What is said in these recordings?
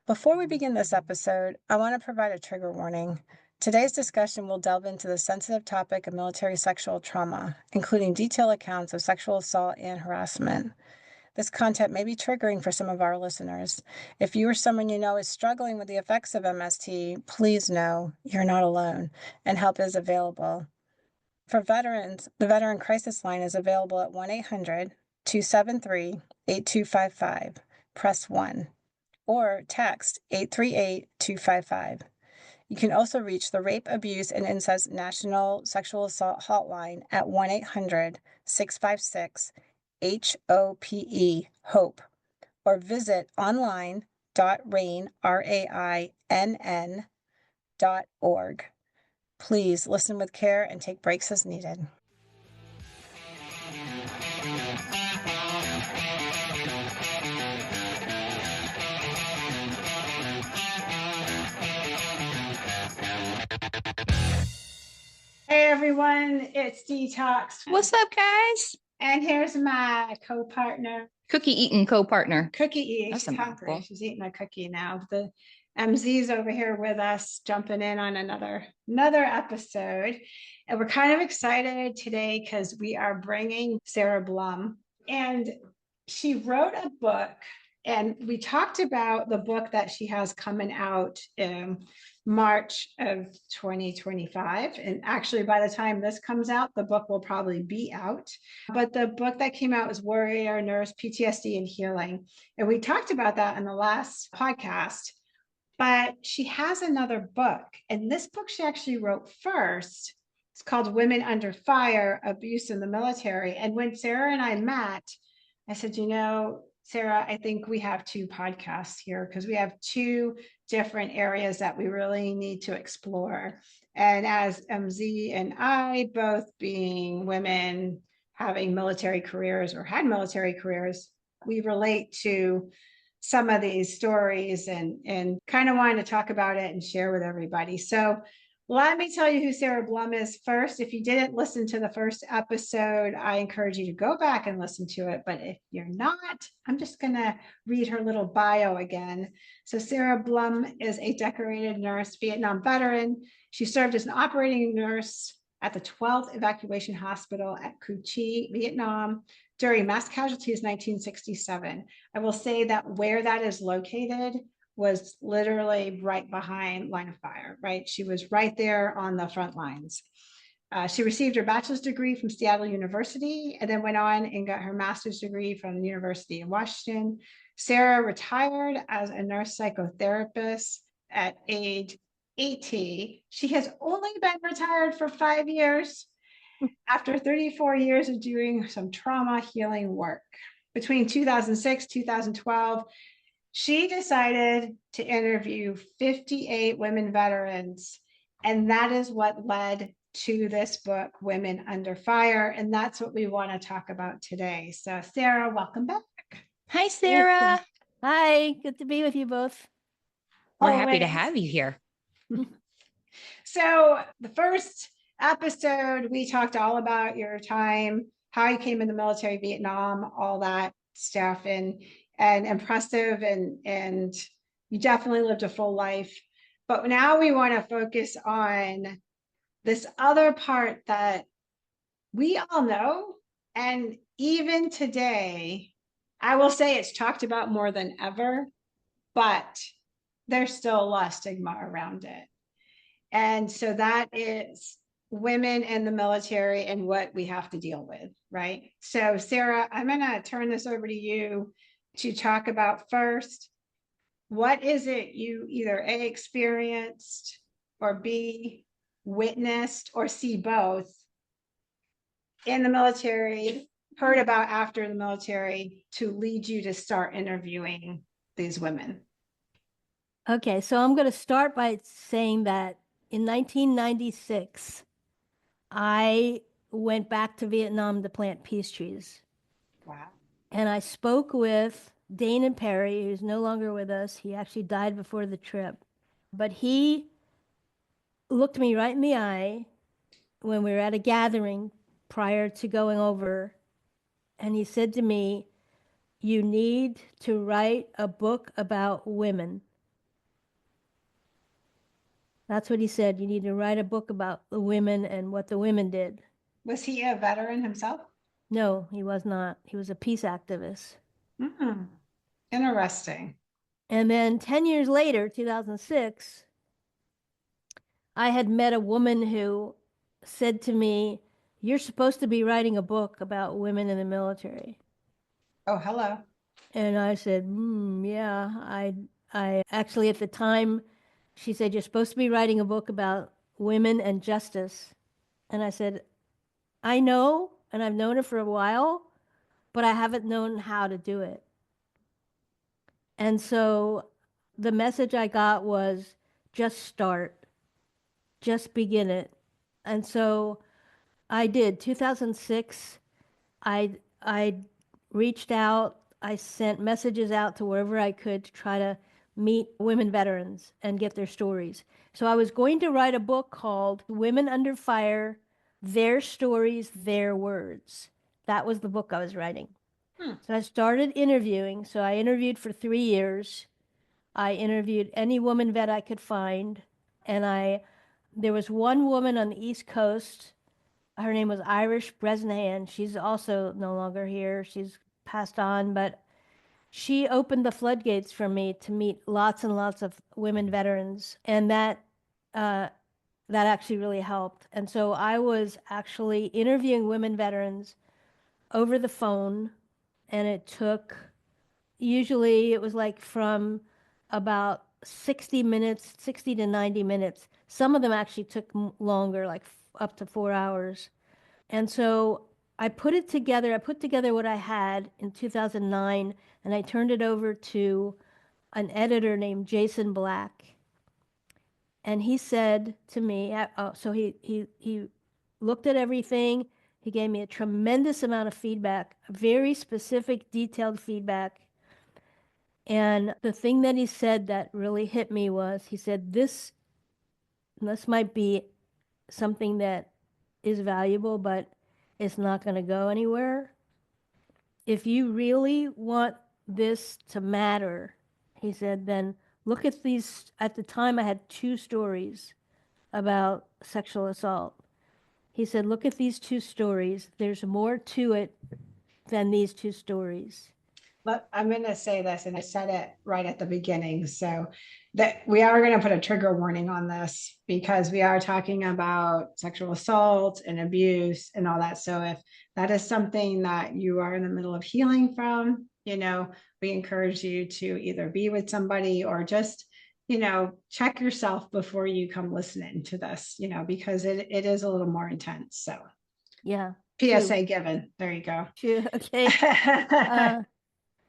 Before we begin this episode, I want to provide a trigger warning. Today's discussion will delve into the sensitive topic of military sexual trauma, including detailed accounts of sexual assault and harassment. This content may be triggering for some of our listeners. If you or someone you know is struggling with the effects of MST, please know you're not alone and help is available. For veterans, the Veteran Crisis Line is available at 1-800-273-8255. Press 1 or text 838-255. You can also reach the Rape, Abuse, and Incest National Sexual Assault Hotline at 1-800-656-HOPE, or visit online.rainn.org. Please listen with care and take breaks as needed. Hey everyone, it's Detox. What's up, guys? And here's my co-partner. Cookie eating co-partner. Cookie eating. That's She's hungry. She's eating a cookie now. The MZ's over here with us, jumping in on another episode. And we're kind of excited today because we are bringing Sarah Blum. And she wrote a book, and we talked about the book that she has coming out in March of 2025. And actually, by the time this comes out, the book will probably be out. But the book that came out was Warrior Nurse, PTSD and Healing. And we talked about that in the last podcast. But she has another book. And this book she actually wrote first. It's called Women Under Fire, Abuse in the Military. And when Sarah and I met, I said, Sarah, I think we have two podcasts here because we have two different areas that we really need to explore. And as MZ and I, both being women having military careers or had military careers, we relate to some of these stories and kind of wanted to talk about it and share with everybody. So let me tell you who Sarah Blum is first. If you didn't listen to the first episode, I encourage you to go back and listen to it. But if you're not, I'm just going to read her little bio again. So Sarah Blum is a decorated nurse, Vietnam veteran. She served as an operating nurse at the 12th Evacuation Hospital at Cu Chi, Vietnam, during mass casualties 1967. I will say that where that is located was literally right behind line of fire, right? She was right there on the front lines. She received her bachelor's degree from Seattle University and then went on and got her master's degree from the University of Washington. Sarah retired as a nurse psychotherapist at age 80. She has only been retired for 5 years after 34 years of doing some trauma healing work. Between 2006, 2012, she decided to interview 58 women veterans, and that is what led to this book, Women Under Fire, and that's what we want to talk about today. So, Sarah, welcome back. Hi, Sarah. Hi, good to be with you both. We're happy to have you here. So, the first episode, we talked all about your time, how you came in the military, Vietnam, all that stuff, and impressive, and you definitely lived a full life. But now we want to focus on this other part that we all know, and even today, I will say it's talked about more than ever, but there's still a lot of stigma around it. And so that is women in the military and what we have to deal with, right? So Sarah, I'm going to turn this over to you to talk about first, what is it you either A, experienced, or B, witnessed, or C, both in the military, heard about after the military to lead you to start interviewing these women? Okay, so I'm going to start by saying that in 1996, I went back to Vietnam to plant peace trees. Wow. And I spoke with Dane and Perry, who's no longer with us. He actually died before the trip. But he looked me right in the eye when we were at a gathering prior to going over. And he said to me, "You need to write a book about women." That's what he said. You need to write a book about the women and what the women did. Was he a veteran himself? No, he was not. He was a peace activist. Interesting. And then 10 years later, 2006, I had met a woman who said to me, "You're supposed to be writing a book about women in the military." Oh, hello. And I said, yeah, I actually at the time, she said, "You're supposed to be writing a book about women and justice." And I said, "I know, and I've known it for a while, but I haven't known how to do it." And so the message I got was just start, just begin it. And so I did. 2006, I reached out, I sent messages out to wherever I could to try to meet women veterans and get their stories. So I was going to write a book called Women Under Fire: Their Stories, Their Words. That was the book I was writing. So I started interviewing. So I interviewed for 3 years. I interviewed any woman vet I could find. And there was one woman on the East Coast. Her name was Irish Bresnahan. She's also no longer here. She's passed on, but she opened the floodgates for me to meet lots and lots of women veterans, and that actually really helped. And so I was actually interviewing women veterans over the phone, and usually it was like from about 60 minutes, 60 to 90 minutes. Some of them actually took longer, like up to 4 hours. And so I put together what I had in 2009, and I turned it over to an editor named Jason Black. And he said to me, so he looked at everything. He gave me a tremendous amount of feedback, very specific, detailed feedback. And the thing that he said that really hit me was, he said, this might be something that is valuable, but it's not going to go anywhere. If you really want this to matter, he said, then look at these. At the time, I had 2 stories about sexual assault. He said, look at these 2 stories. There's more to it than these 2 stories. I'm going to say this, and I said it right at the beginning. So that we are going to put a trigger warning on this because we are talking about sexual assault and abuse and all that. So if that is something that you are in the middle of healing from, we encourage you to either be with somebody or just, check yourself before you come listening to this, because it is a little more intense. So yeah. PSA True. given. There you go. True. Okay.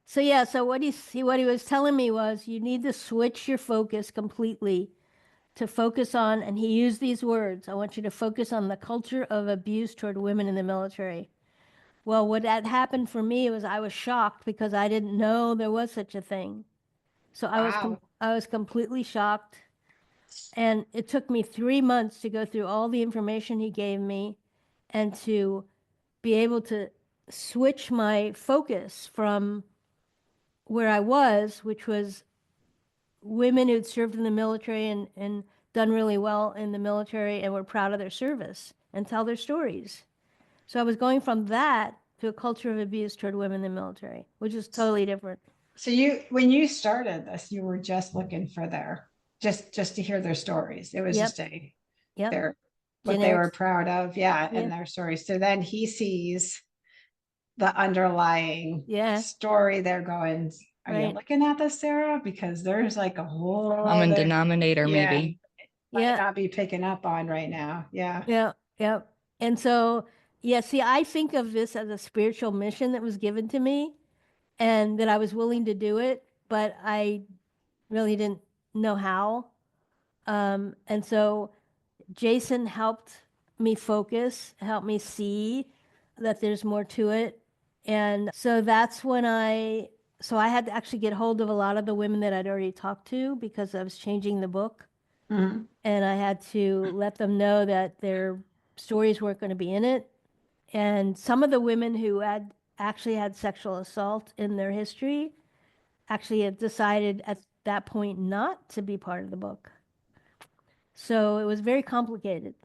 So yeah, so what he was telling me was you need to switch your focus completely to focus on, and he used these words, I want you to focus on the culture of abuse toward women in the military. Well, what had happened for me was I was shocked because I didn't know there was such a thing. So Wow. I was completely shocked. And it took me 3 months to go through all the information he gave me and to be able to switch my focus from where I was, which was women who'd served in the military and done really well in the military and were proud of their service and tell their stories. So I was going from that to a culture of abuse toward women in the military, which is totally different. So when you started this, you were just looking for just to hear their stories. It was Yep. just Yep. what they were Generics. proud of. Yeah. Yeah. And their stories. So then he sees the underlying Yeah. story. They're going, are you Right. looking at this, Sarah? Because there's like a whole Common other, denominator, yeah, maybe. might Yeah. not be picking up on right now. Yeah. Yeah. Yeah. And so, yeah, see, I think of this as a spiritual mission that was given to me and that I was willing to do it, but I really didn't know how. And so Jason helped me focus, helped me see that there's more to it. And so that's when so I had to actually get hold of a lot of the women that I'd already talked to because I was changing the book. Mhm. And I had to let them know that their stories weren't going to be in it. And some of the women who had actually had sexual assault in their history actually had decided at that point not to be part of the book. So it was very complicated.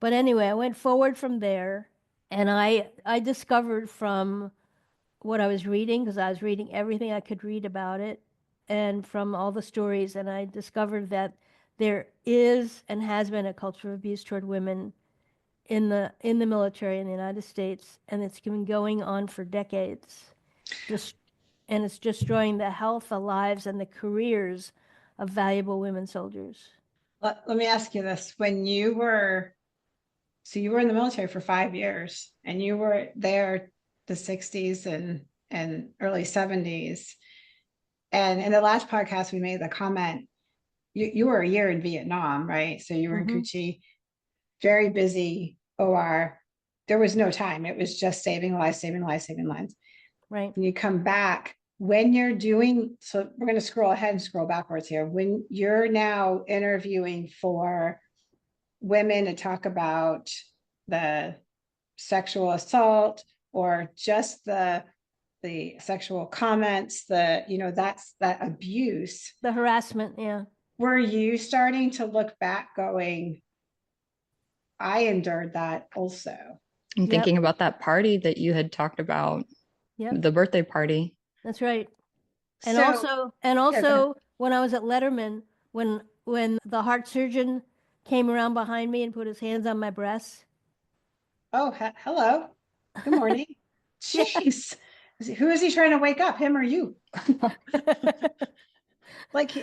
But anyway, I went forward from there, and I discovered from what I was reading, because I was reading everything I could read about it, and from all the stories, and I discovered that there is and has been a culture of abuse toward women in the military in the United States, and it's been going on for decades. Just and it's destroying the health, the lives, and the careers of valuable women soldiers. Let me ask you this. So you were in the military for 5 years and you were there the 60s and early 70s. And in the last podcast, we made the comment, you were a year in Vietnam, right? So you were in Mhm. Cu Chi, very busy OR. There was no time. It was just saving lives, saving lives, saving lives. Right. When you come back, when you're doing, so we're going to scroll ahead and scroll backwards here. When you're now interviewing for women to talk about the sexual assault or just the sexual comments, that's that abuse. The harassment, yeah. Were you starting to look back going, I endured that also? I'm Yep. thinking about that party that you had talked about, Yep. the birthday party. That's right. And So, also when I was at Letterman, when the heart surgeon came around behind me and put his hands on my breasts. oh, hello. Good morning. Yeah. Jeez. Who is he trying to wake up, him or you? Like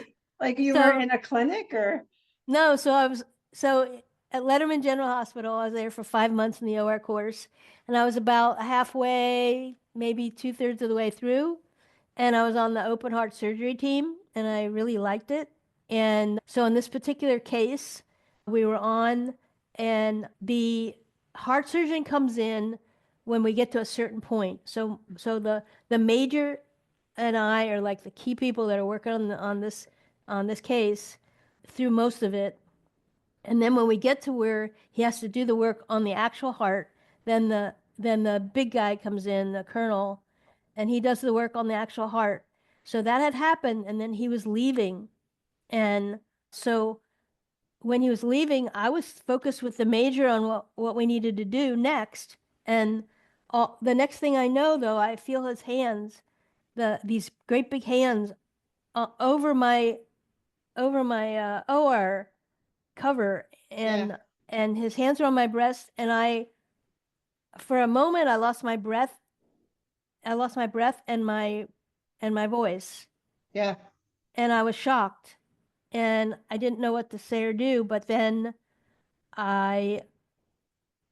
you were So in a clinic or? no, so at Letterman General Hospital, I was there for 5 months in the OR course, and I was about halfway, maybe 2/3 of the way through, and I was on the open heart surgery team, and I really liked it. And so in this particular case, we were on, and the heart surgeon comes in when we get to a certain point. So the major and I are like the key people that are working on this case through most of it. And then when we get to where he has to do the work on the actual heart, then the big guy comes in, the colonel, and he does the work on the actual heart. So that had happened, and then he was leaving. And so when he was leaving, I was focused with the major on what we needed to do next. And the next thing I know, though, I feel his hands, these great big hands, over my OR cover, Yeah. and his hands were on my breast, and for a moment I lost my breath. I lost my breath and my voice, Yeah. and I was shocked, and I didn't know what to say or do. But I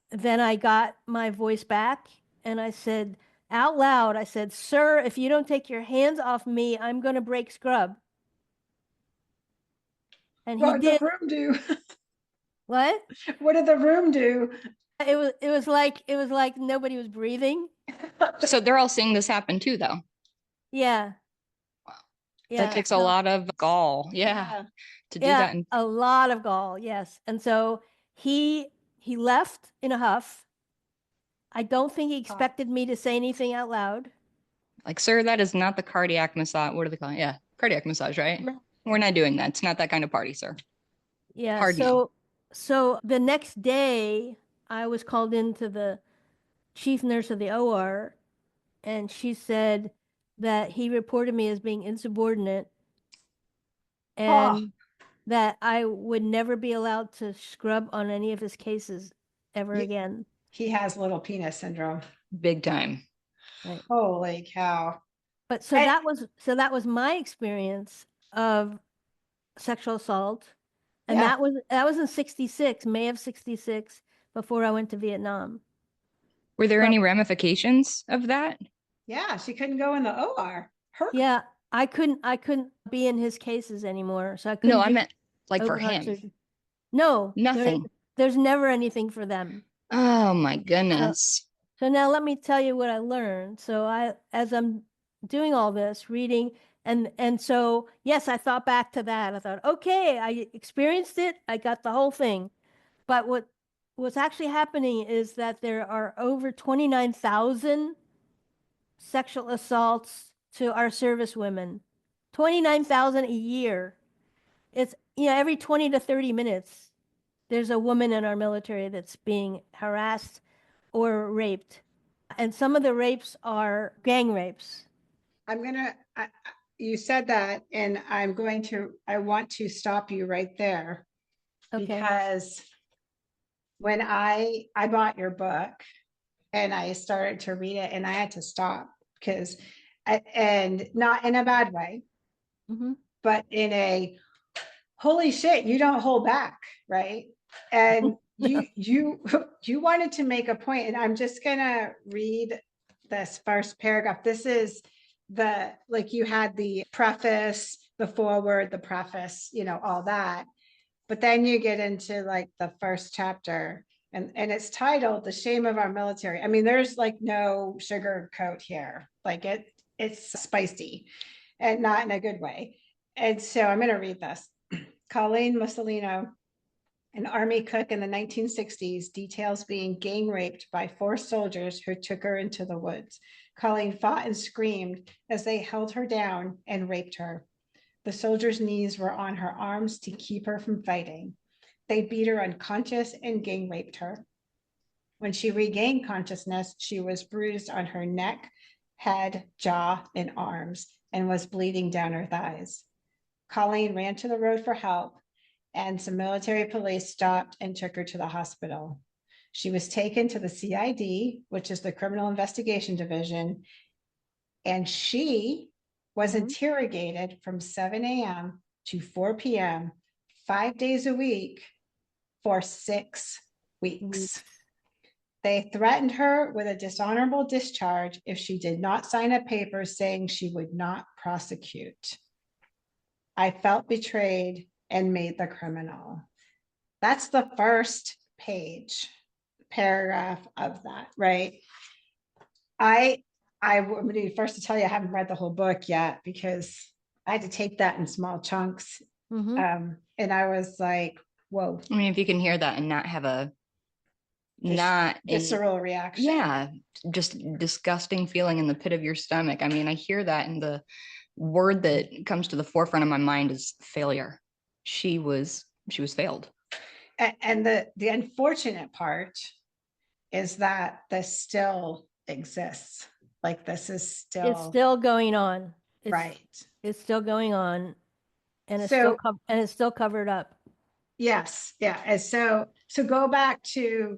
then I got my voice back, and I said out loud, I said, "Sir, if you don't take your hands off me, I'm going to break scrub." And he What did did. the room do? What? What did the room do? It was like nobody was breathing. So they're all seeing this happen too, though. Yeah. That takes a lot of gall. Yeah. To do that. And A lot of gall, yes. And so he left in a huff. I don't think he expected me to say anything out loud. like, sir, that is not the cardiac massage. What do they call it? Yeah. Cardiac massage, right? We're not doing that. It's not that kind of party, sir. Yeah. Hard no. So the next day I was called into the chief nurse of the OR, and she said that he reported me as being insubordinate, and that I would never be allowed to scrub on any of his cases ever again. He has little penis syndrome. Big time. Right. Holy cow. But that was my experience of sexual assault. And Yeah. that was in 66, May of 66, before I went to Vietnam. Were there But any ramifications of that? Yeah, she couldn't go in the OR. yeah, I couldn't be in his cases anymore. So I couldn't No, I do meant like for open heart him. surgery. No, Nothing. there's never anything for them. Oh my goodness. So now let me tell you what I learned. So as I'm doing all this, reading, and so yes, I thought back to that. I thought, okay, I experienced it. I got the whole thing. But what's actually happening is that there are over 29,000 sexual assaults to our service women. 29,000 a year. It's, every 20 to 30 minutes, there's a woman in our military that's being harassed or raped. And some of the rapes are gang rapes. You said that, and I want to stop you right there Okay. because when I bought your book and I started to read it and I had to stop because, and not in a bad way, Mm-hmm. but in a holy shit, you don't hold back, right? And you wanted to make a point, and I'm just gonna read this first paragraph. This is like you had the preface, the foreword, the preface, all that. But then you get into like the first chapter, and it's titled "The Shame of Our Military." I mean, there's like no sugarcoat here. Like it's spicy, and not in a good way. And so I'm going to read this. Colleen Mussolino, an army cook in the 1960s, details being gang raped by 4 soldiers who took her into the woods. Colleen fought and screamed as they held her down and raped her. The soldiers' knees were on her arms to keep her from fighting. They beat her unconscious and gang raped her. When she regained consciousness, she was bruised on her neck, head, jaw, and arms, and was bleeding down her thighs. Colleen ran to the road for help, and some military police stopped and took her to the hospital. She was taken to the CID, which is the Criminal Investigation Division, and she was interrogated from 7 a.m. to 4 p.m., 5 days a week for 6 weeks. They threatened her with a dishonorable discharge if she did not sign a paper saying she would not prosecute. I felt betrayed and made the criminal. That's the first paragraph of that, right? I would be first to tell you I haven't read the whole book yet because I had to take that in small chunks. And I was like, whoa. I mean, if you can hear that and not have a visceral reaction. Yeah, just disgusting feeling in the pit of your stomach. I mean, I hear that, and the word that comes to the forefront of my mind is failure. She was failed. And the unfortunate part is that this still exists. Like it's still going on. Right. It's still going on, and it's still covered up. Yes. Yeah. And so go back to,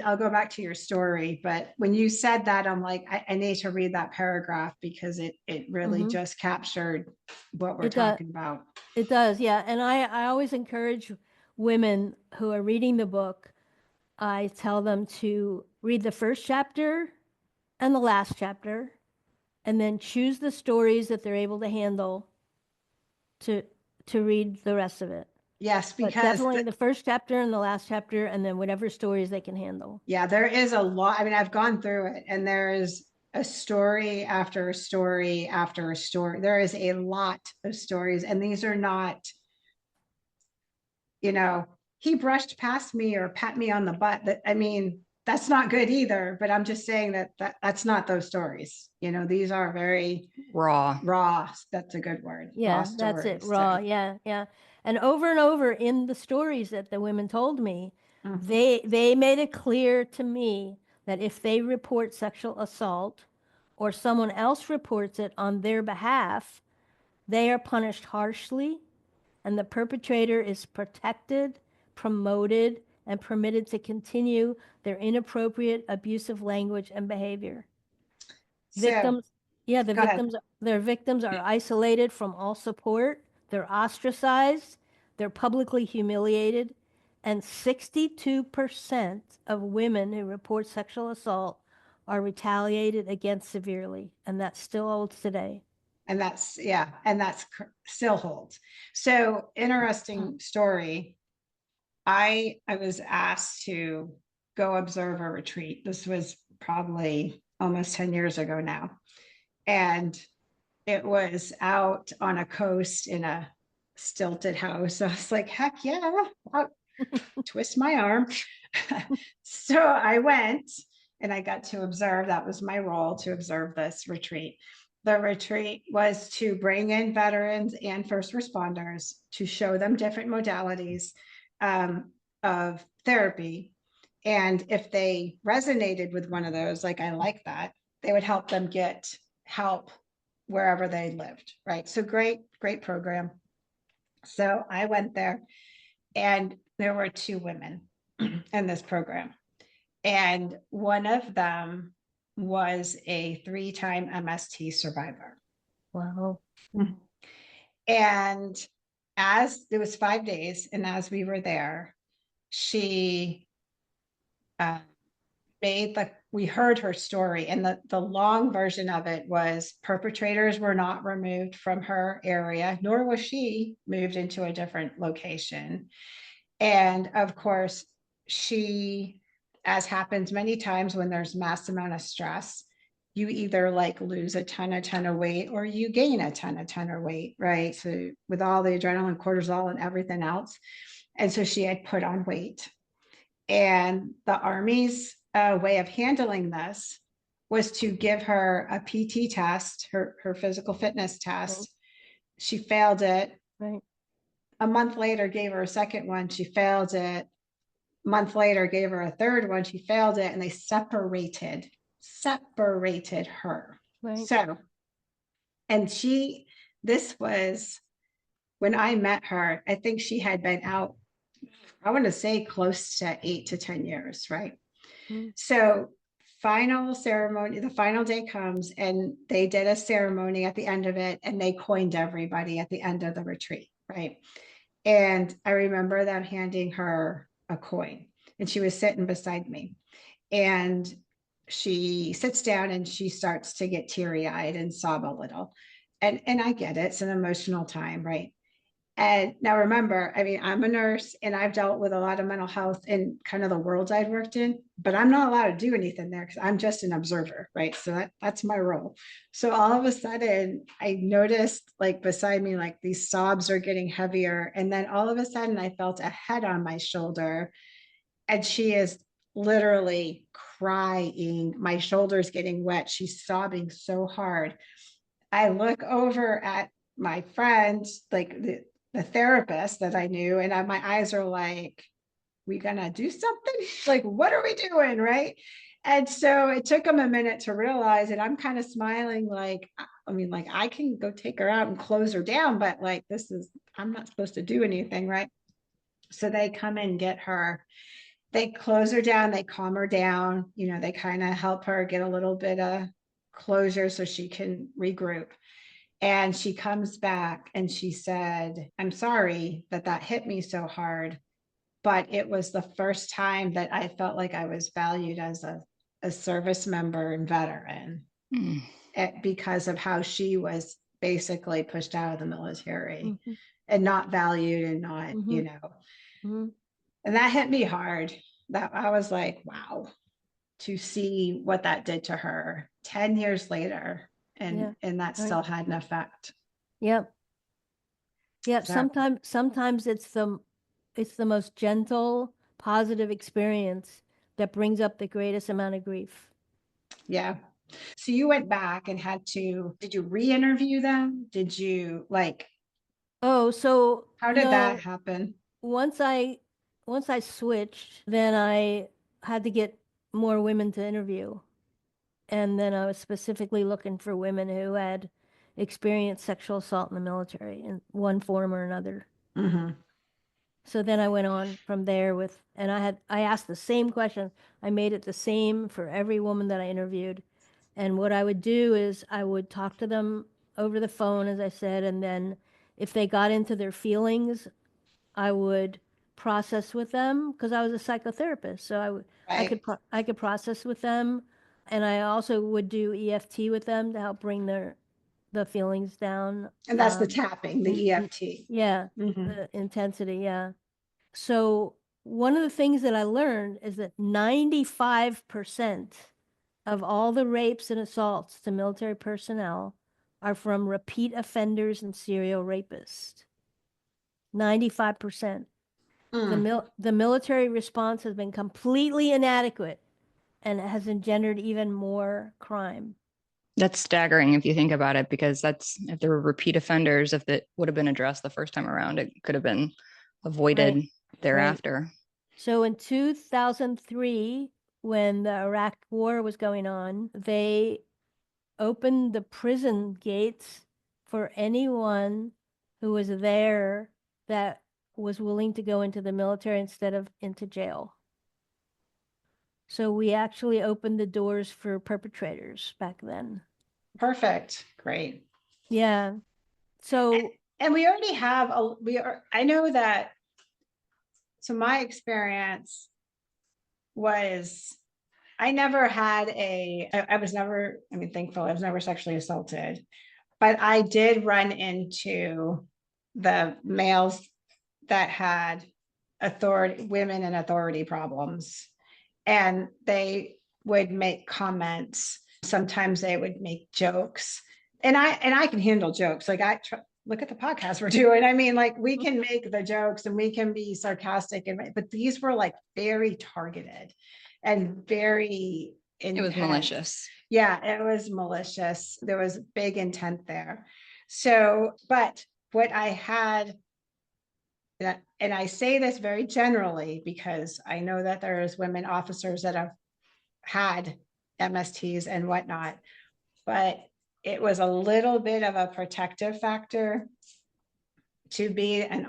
I'll go back to your story, but when you said that, I'm like, I need to read that paragraph because it really just captured what we're talking about. It does. Yeah. And I always encourage women who are reading the book, I tell them to read the first chapter and the last chapter, and then choose the stories that they're able to handle to read the rest of it. Yes, because definitely the first chapter and the last chapter, and then whatever stories they can handle. Yeah, there is a lot. I mean, I've gone through it, and there is a story after a story after a story. There is a lot of stories, and these are not, he brushed past me or pat me on the butt. That's not good either, but I'm just saying that's not those stories. These are very raw. That's a good word. Yeah, that's it. Raw. So. Yeah. And over in the stories that the women told me, they made it clear to me that if they report sexual assault or someone else reports it on their behalf, they are punished harshly, and the perpetrator is protected, promoted, and permitted to continue their inappropriate, abusive language and behavior. Victims their victims are isolated from all support, they're ostracized, they're publicly humiliated, and 62% of women who report sexual assault are retaliated against severely, and that still holds today. And that's still holds. So interesting story. I was asked to go observe a retreat. This was probably almost 10 years ago now. And it was out on a coast in a stilted house. So I was like, heck yeah, I'll twist my arm. So I went and I got to observe. That was my role, to observe this retreat. the retreat was to bring in veterans and first responders to show them different modalities of therapy. And if they resonated with one of those, like, I like that, they would help them get help wherever they lived. Right. So great program. So I went there, and there were 2 women in this program. And one of them was a 3-time MST survivor. Wow. And as it was 5 days, and as we were there, she we heard her story, and the long version of it was perpetrators were not removed from her area, nor was she moved into a different location. And of course, she, as happens many times when there's mass amount of stress, you either like lose a ton of weight, or you gain a ton of weight, right? So with all the adrenaline, cortisol, and everything else. And so she had put on weight. And the Army's way of handling this was to give her a PT test, her physical fitness test. She failed it. Right. A month later, gave her a second one. She failed it. A month later, gave her a third one. She failed it. And they separated her. Right. So, and this was when I met her, I think she had been out, I want to say close to 8 to 10 years, right? So final ceremony, the final day comes, and they did a ceremony at the end of it, and they coined everybody at the end of the retreat, right? And I remember them handing her a coin, and she was sitting beside me, and she sits down and she starts to get teary-eyed and sob a little. And I get it, it's an emotional time, right? And now remember, I mean, I'm a nurse, and I've dealt with a lot of mental health in kind of the worlds I've worked in, but I'm not allowed to do anything there because I'm just an observer, right? So that's my role. So all of a sudden I noticed, like, beside me, like, these sobs are getting heavier. And then all of a sudden I felt a head on my shoulder, and she is literally crying. My shoulder's getting wet. She's sobbing so hard. I look over at my friend, like the therapist that I knew, and my eyes are like, we gonna do something? Like, what are we doing? Right. And so it took them a minute to realize it. I'm kind of smiling, like, I mean, like, I can go take her out and close her down, but like, I'm not supposed to do anything. Right. So they come and get her, they close her down, they calm her down, they kind of help her get a little bit of closure so she can regroup. And she comes back and she said, I'm sorry that hit me so hard, but it was the first time that I felt like I was valued as a service member and veteran because of how she was basically pushed out of the military and not valued and not, and that hit me hard. That I was like, wow, to see what that did to her 10 years later. And that still had an effect. Yep. So, Sometimes it's the most gentle, positive experience that brings up the greatest amount of grief. Yeah. So you went back and did you re-interview them? Did you how did that happen? Once I switched, then I had to get more women to interview. And then I was specifically looking for women who had experienced sexual assault in the military in one form or another. So then I went on from there and I asked the same question. I made it the same for every woman that I interviewed. And what I would do is I would talk to them over the phone, as I said, and then if they got into their feelings, I would process with them because I was a psychotherapist. So I could process with them. And I also would do EFT with them to help bring the feelings down. And that's the tapping, the EFT. Yeah, the intensity, yeah. So one of the things that I learned is that 95% of all the rapes and assaults to military personnel are from repeat offenders and serial rapists. 95%. The military response has been completely inadequate and has engendered even more crime. That's staggering if you think about it, because that's if there were repeat offenders, if it would have been addressed the first time around, it could have been avoided thereafter. So in 2003, when the Iraq War was going on, they opened the prison gates for anyone who was there that was willing to go into the military instead of into jail. So we actually opened the doors for perpetrators back then. Perfect. Great. Yeah. So And we already have I know that, so my experience was I never had I was never, I mean, thankful I was never sexually assaulted, but I did run into the males that had women in authority problems, and they would make comments. Sometimes they would make jokes, and I can handle jokes. Like look at the podcast we're doing. I mean, like we can make the jokes and we can be sarcastic, but these were like very targeted and very intense. It was malicious. Yeah, it was malicious. There was big intent there. So, but what I had, and I say this very generally because I know that there's women officers that have had MSTs and whatnot, but it was a little bit of a protective factor to be an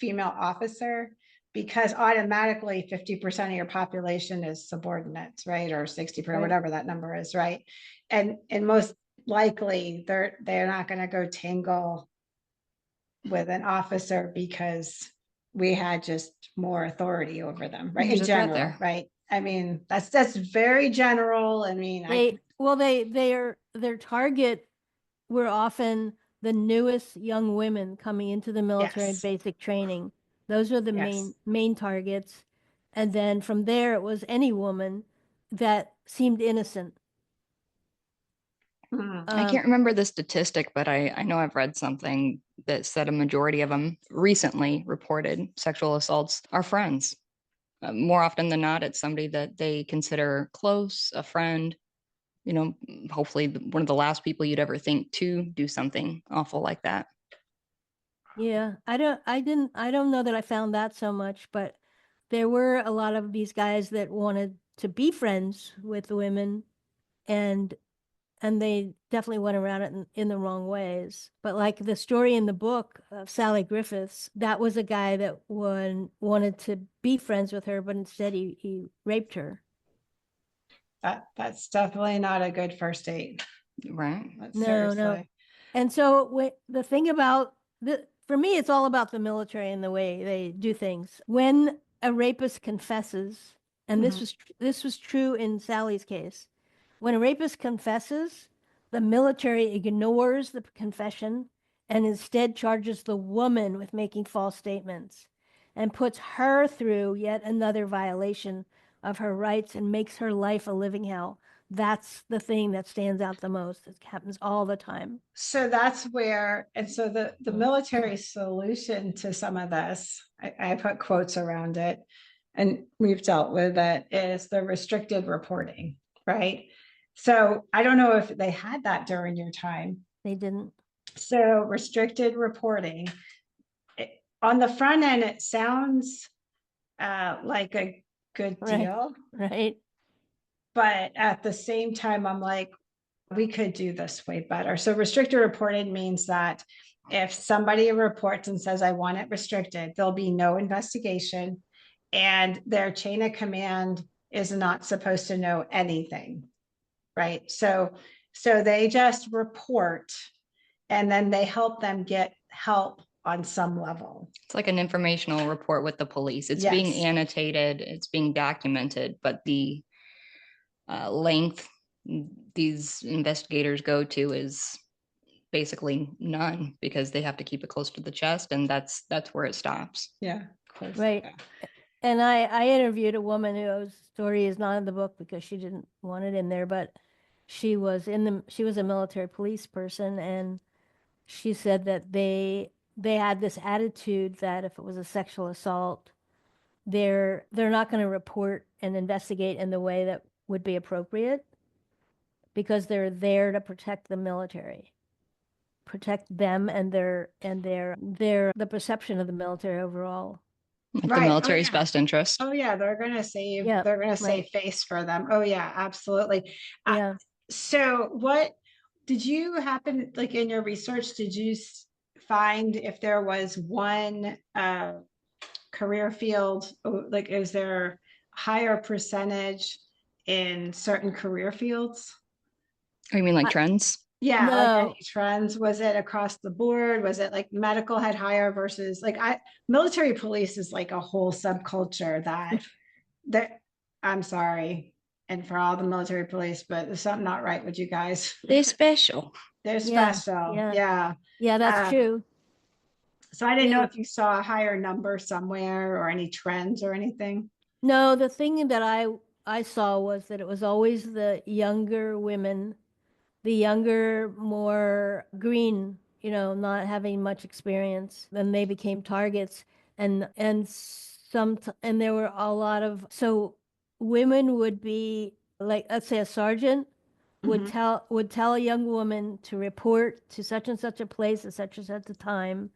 female officer, because automatically 50% of your population is subordinates, right? Or 60%, Right. whatever that number is, right? And most likely they're not going to go tangle with an officer because we had just more authority over them, right? There's In a threat general, there. right? I mean, that's very general. I mean, their target were often the newest young women coming into the military and Yes. basic training. Those are the Yes. main targets. And then from there, it was any woman that seemed innocent. I can't remember the statistic, but I know I've read something that said a majority of them recently reported sexual assaults are friends. More often than not, it's somebody that they consider close, a friend, you know, hopefully one of the last people you'd ever think to do something awful like that. Yeah, I don't know that I found that so much, but there were a lot of these guys that wanted to be friends with the women, and they definitely went around it in the wrong ways. But like the story in the book of Sally Griffiths, that was a guy that wanted to be friends with her, but instead he raped her. That's definitely not a good first date. Right. No. And so the thing about for me, it's all about the military and the way they do things. When a rapist confesses, and this was true in Sally's case, when a rapist confesses, the military ignores the confession and instead charges the woman with making false statements and puts her through yet another violation of her rights and makes her life a living hell. That's the thing that stands out the most. It happens all the time. So that's where, and so the military solution to some of this, I put quotes around it, and we've dealt with it, is the restricted reporting, right? So I don't know if they had that during your time. They didn't. So restricted reporting, on the front end, it sounds like a good deal. Right. But at the same time, I'm like, we could do this way better. So restricted reporting means that if somebody reports and says, I want it restricted, there'll be no investigation, and their chain of command is not supposed to know anything, right? So they just report, and then they help them get help on some level. It's like an informational report with the police. It's being annotated, it's being documented, but the length these investigators go to is basically none, because they have to keep it close to the chest, and that's where it stops. Yeah, of course. Right. Yeah. And I interviewed a woman whose story is not in the book because she didn't want it in there, but she was a military police person, and she said that they had this attitude that if it was a sexual assault, they're not going to report and investigate in the way that would be appropriate, because they're there to protect the military, protect them and the perception of the military overall. Like the Right. Oh, military's yeah. best interest. Oh yeah, they're gonna save. Yeah, They're gonna save right. face for them. Oh yeah, absolutely. Yeah. So, what did you happen like in your research? Did you find if there was one career field? Like, is there higher percentage in certain career fields? Oh, you mean like I- trends? Yeah, like any No, trends? Was it across the board? Was it like medical had higher versus like military police is like a whole subculture that I'm sorry, and for all the military police, but there's something not right with you guys. They're special. They're yeah, special, yeah, yeah. yeah, that's Uh, true. so I didn't know They, if you saw a higher number somewhere or any trends or anything. no, the thing that I saw was that it was always the younger women, the younger, more green, not having much experience. Then they became targets, and there were a lot of so women would be like, let's say a sergeant would Mhm. tell a young woman to report to such and such a place at such and such a time,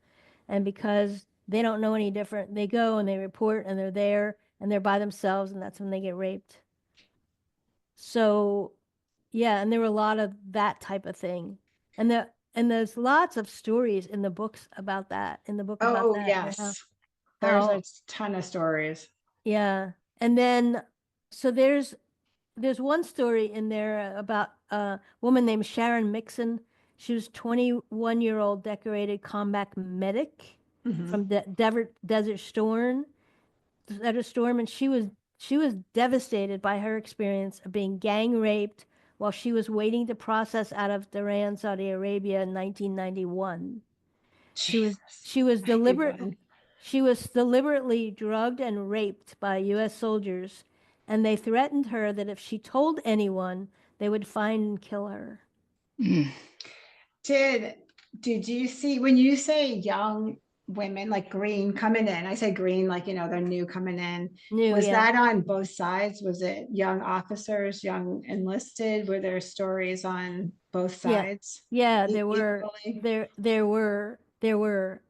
and because they don't know any different, they go and they report and they're there and they're by themselves, and that's when they get raped. So yeah, and there were a lot of that type of thing. And there's lots of stories in the books about that, in the book about Oh, that. Yeah. yes. There's a How, ton of stories. yeah. And then so there's one story in there about a woman named Sharon Mixon. She was 21-year-old decorated combat medic Mhm. from Desert Storm, and she was devastated by her experience of being gang raped while she was waiting to process out of Tehran, Saudi Arabia in 1991. She was Jesus. she was deliberate 91. she was deliberately drugged and raped by US soldiers, and they threatened her that if she told anyone, they would find and kill her. Mm. Did did you see when you say young women like green coming in? I say green like they're new coming in. New, Was yeah. that on both sides? Was it young officers, young enlisted? Were there stories on both Yeah. sides Yeah, equally?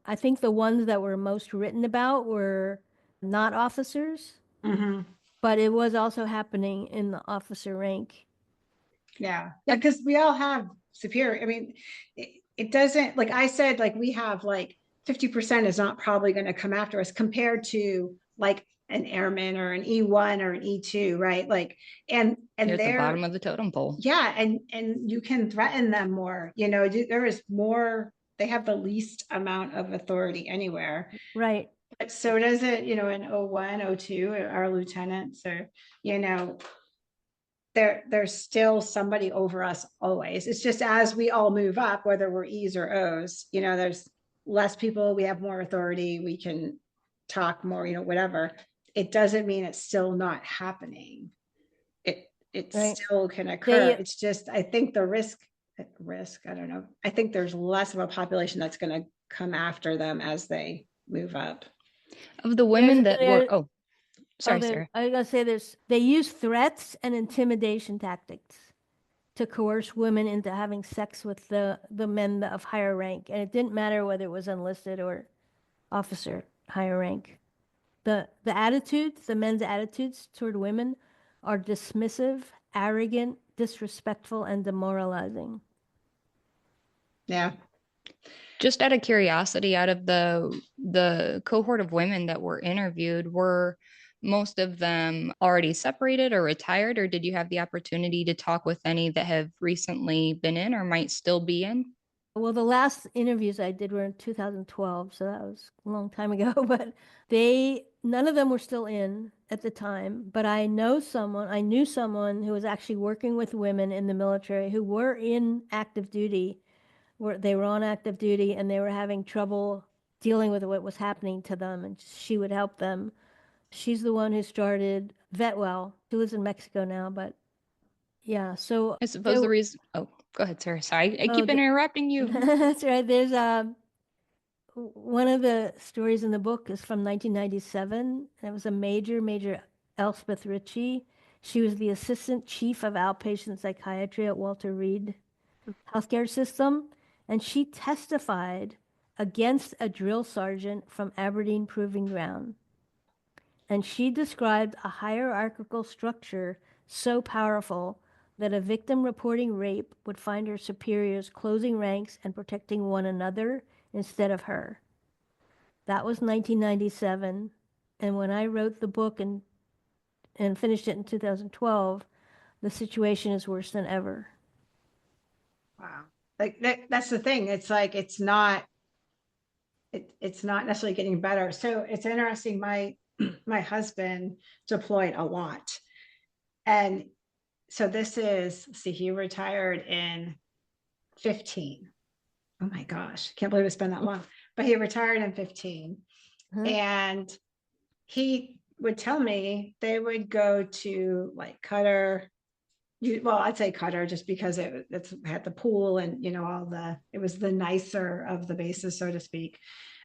I think the ones that were most written about were not officers, Hmm. but it was also happening in the officer rank. Yeah, yeah, because we all have superior. I mean, it doesn't like I said, like we have like 50% is not probably going to come after us compared to like an airman or an E1 or an E2, right? Like, They're and at the they're bottom of the totem pole. yeah, and you can threaten them more. There is more. They have the least amount of authority anywhere. Right. But so does it, in O1, O2, our lieutenants, or you know, there's still somebody over us always. It's just as we all move up, whether we're E's or O's, there's less people, we have more authority, we can talk more, whatever. It doesn't mean it's still not happening. It Right. still can occur. They It's just I think the risk, I don't know. I think there's less of a population that's going to come after them as they move up. Of the there's women that were, there oh, oh sorry, there Sarah. I was gonna say they use threats and intimidation tactics to coerce women into having sex with the men of higher rank, and it didn't matter whether it was enlisted or officer higher rank. The men's attitudes toward women are dismissive, arrogant, disrespectful, and demoralizing. Yeah. Just out of curiosity, out of the cohort of women that were interviewed, were most of them already separated or retired, or did you have the opportunity to talk with any that have recently been in or might still be in? Well, the last interviews I did were in 2012, so that was a long time ago, but none of them were still in at the time, but I knew someone who was actually working with women in the military who were in active duty, they were on active duty and they were having trouble dealing with what was happening to them, and she would help them. She's the one who started Vetwell. She lives in Mexico now, but yeah, so I suppose the reason, oh, go ahead, Sarah. Sorry, I oh, keep interrupting you. that's right. There's one of the stories in the book is from 1997. And it was a major Elspeth Ritchie. She was the assistant chief of outpatient psychiatry at Walter Reed Healthcare System, and she testified against a drill sergeant from Aberdeen Proving Ground. And she described a hierarchical structure so powerful that a victim reporting rape would find her superiors closing ranks and protecting one another instead of her. That was 1997. And when I wrote the book and finished it in 2012, the situation is worse than ever. Wow. Like that's the thing. It's like, it's not necessarily getting better. So it's interesting. My husband deployed a lot. And so he retired in 15. Oh my gosh. Can't believe it's been that long, but he retired in 15. And he would tell me they would go to like Qatar. Well, I'd say Qatar just because it had the pool and, it was the nicer of the bases, so to speak,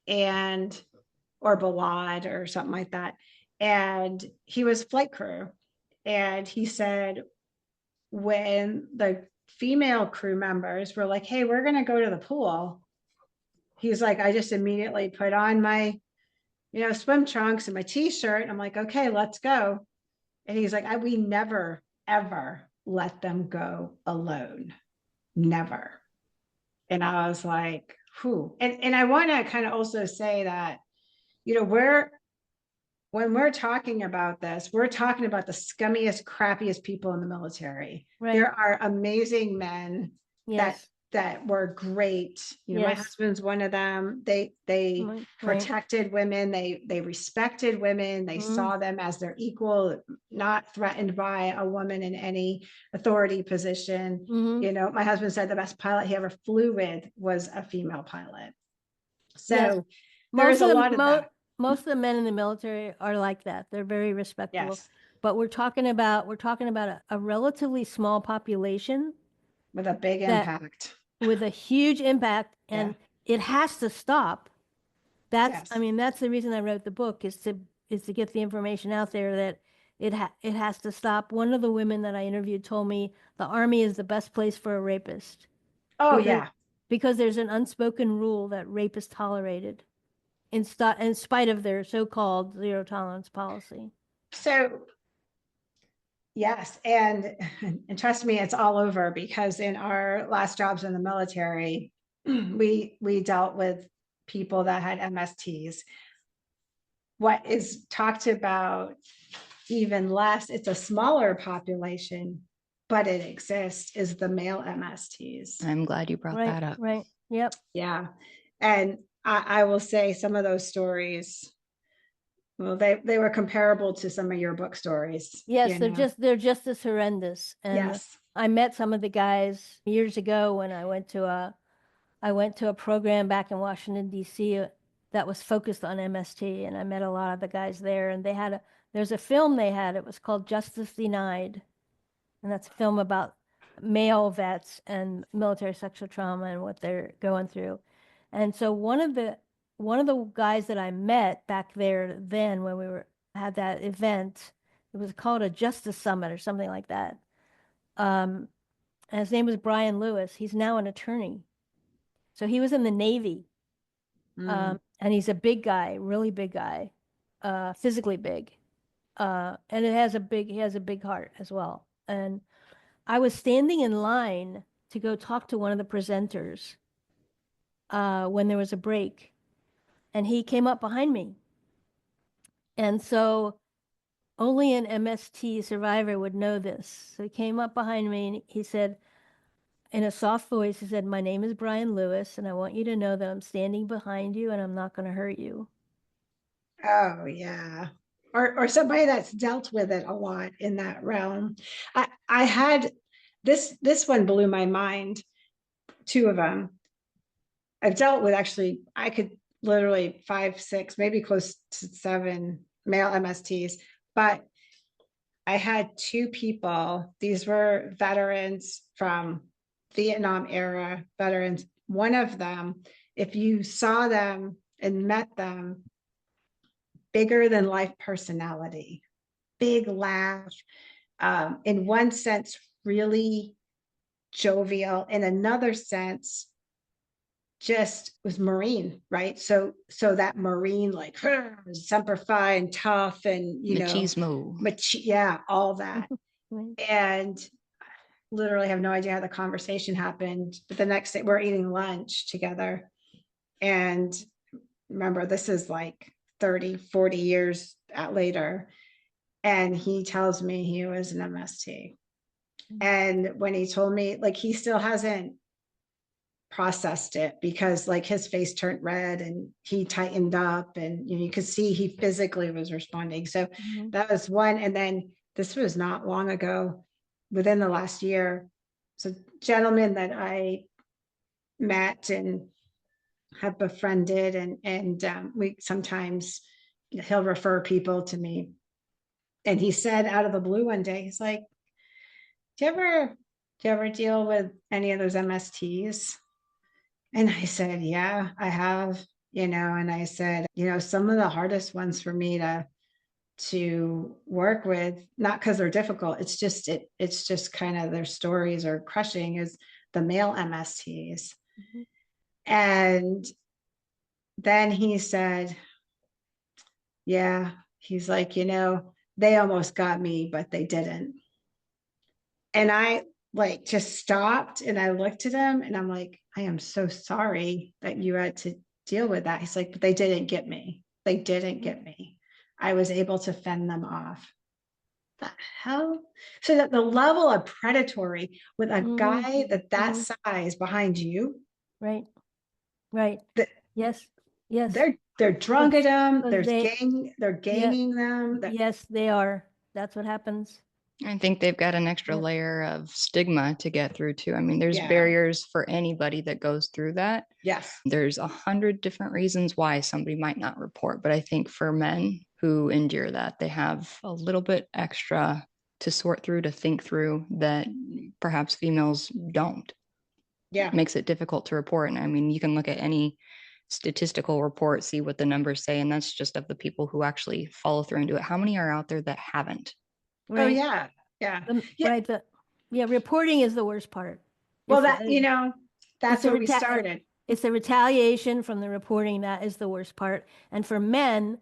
or Balad or something like that. And he was flight crew. And he said, when the female crew members were like, hey, we're going to go to the pool, he's like, I just immediately put on my, swim trunks and my t-shirt. I'm like, okay, let's go. And he's like, we never, ever let them go alone. Never. And I was like, whew. And I want to kind of also say that, when we're talking about this, we're talking about the scummiest, crappiest people in the military. Right. There are amazing men that were great. My husband's one of them. They protected women. They respected women. They saw them as their equal, not threatened by a woman in any authority position. My husband said the best pilot he ever flew with was a female pilot. So there's a lot of that. Most of the men in the military are like that. They're very respectful. Yes. But we're talking about a relatively small population with a big impact. With a huge impact, and it has to stop. That's the reason I wrote the book, is to get the information out there that it has to stop. One of the women that I interviewed told me the Army is the best place for a rapist. Oh, because there's an unspoken rule that rape is tolerated in spite of their so-called zero tolerance policy. So, yes. And trust me, it's all over, because in our last jobs in the military, we dealt with people that had MSTs. What is talked about even less, it's a smaller population, but it exists, is the male MSTs. I'm glad you brought that up. Right. Yep. Yeah. And I will say some of those stories, well, they were comparable to some of your book stories. Yes, they're just as horrendous. And yes. I met some of the guys years ago when I went to a program back in Washington, D.C. that was focused on MST, and I met a lot of the guys there. And there's a film they had. It was called Justice Denied, and that's a film about male vets and military sexual trauma and what they're going through. And so one of the guys that I met back there then, when we had that event, it was called a Justice Summit or something like that. And his name was Brian Lewis. He's now an attorney. So he was in the Navy. And he's a big guy, really big guy, physically big. And he has a big heart as well. And I was standing in line to go talk to one of the presenters when there was a break, and he came up behind me. And so only an MST survivor would know this. So he came up behind me and he said, in a soft voice, he said, "My name is Brian Lewis, and I want you to know that I'm standing behind you and I'm not going to hurt you." Oh, yeah. Or somebody that's dealt with it a lot in that realm. I had this one blew my mind. Two of them. I've dealt with, actually, I could literally 5, 6, maybe close to 7 male MSTs, but I had 2 people. These were veterans from Vietnam era veterans. One of them, if you saw them and met them, bigger than life personality, big laugh, in one sense, really jovial, in another sense, just was Marine, right? So that Marine, like semper fi and tough, and Machismo. yeah, all that. Right. And literally have no idea how the conversation happened. But the next day we're eating lunch together. And remember, this is like 30, 40 years later. And he tells me he was an MST. And when he told me, like, he still hasn't processed it, because like his face turned red and he tightened up, and you could see he physically was responding. So that was one. And then this was not long ago, within the last year. So gentleman that I met and have befriended, and we sometimes, he'll refer people to me. And he said out of the blue one day, he's like, do you ever deal with any of those MSTs? And I said, yeah, I have, and I said, some of the hardest ones for me to work with, not because they're difficult, it's just kind of their stories are crushing, is the male MSTs. And then he said, yeah, he's like, they almost got me, but they didn't. And I like just stopped and I looked at him and I'm like, I am so sorry that you had to deal with that. He's like, but they didn't get me. They didn't get me. I was able to fend them off. The hell? So that the level of predatory with a guy that size behind you. Right. Right. Yes. Yes. They're drunk at them. They're Yeah. gaining them. Yes, they are. That's what happens. I think they've got an extra layer of stigma to get through too. I mean, there's barriers for anybody that goes through that. Yes. There's 100 different reasons why somebody might not report. But I think for men who endure that, they have a little bit extra to sort through, to think through, that perhaps females don't. Yeah. It makes it difficult to report. And I mean, you can look at any statistical report, see what the numbers say, and that's just of the people who actually follow through and do it. How many are out there that haven't? Right. Oh yeah. Yeah. Right. Reporting is the worst part. Well, that's where we started. It's the retaliation from the reporting that is the worst part. And for men,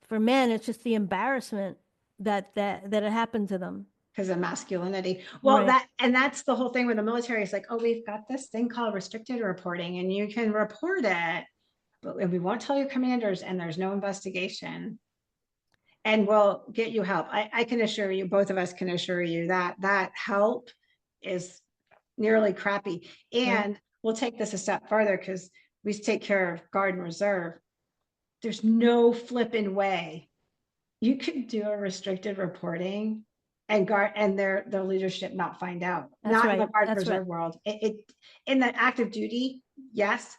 it's just the embarrassment that it happened to them. Because of masculinity. Well, that's the whole thing with the military. It's like, oh, we've got this thing called restricted reporting, and you can report it, but we won't tell your commanders, and there's no investigation. And we'll get you help. I can assure you, both of us can assure you that help is nearly crappy. And we'll take this a step further, because we take care of Guard and Reserve. There's no flipping way you could do a restricted reporting and Guard and their leadership not find out. Not in the Guard and Reserve world. It in the active duty, yes.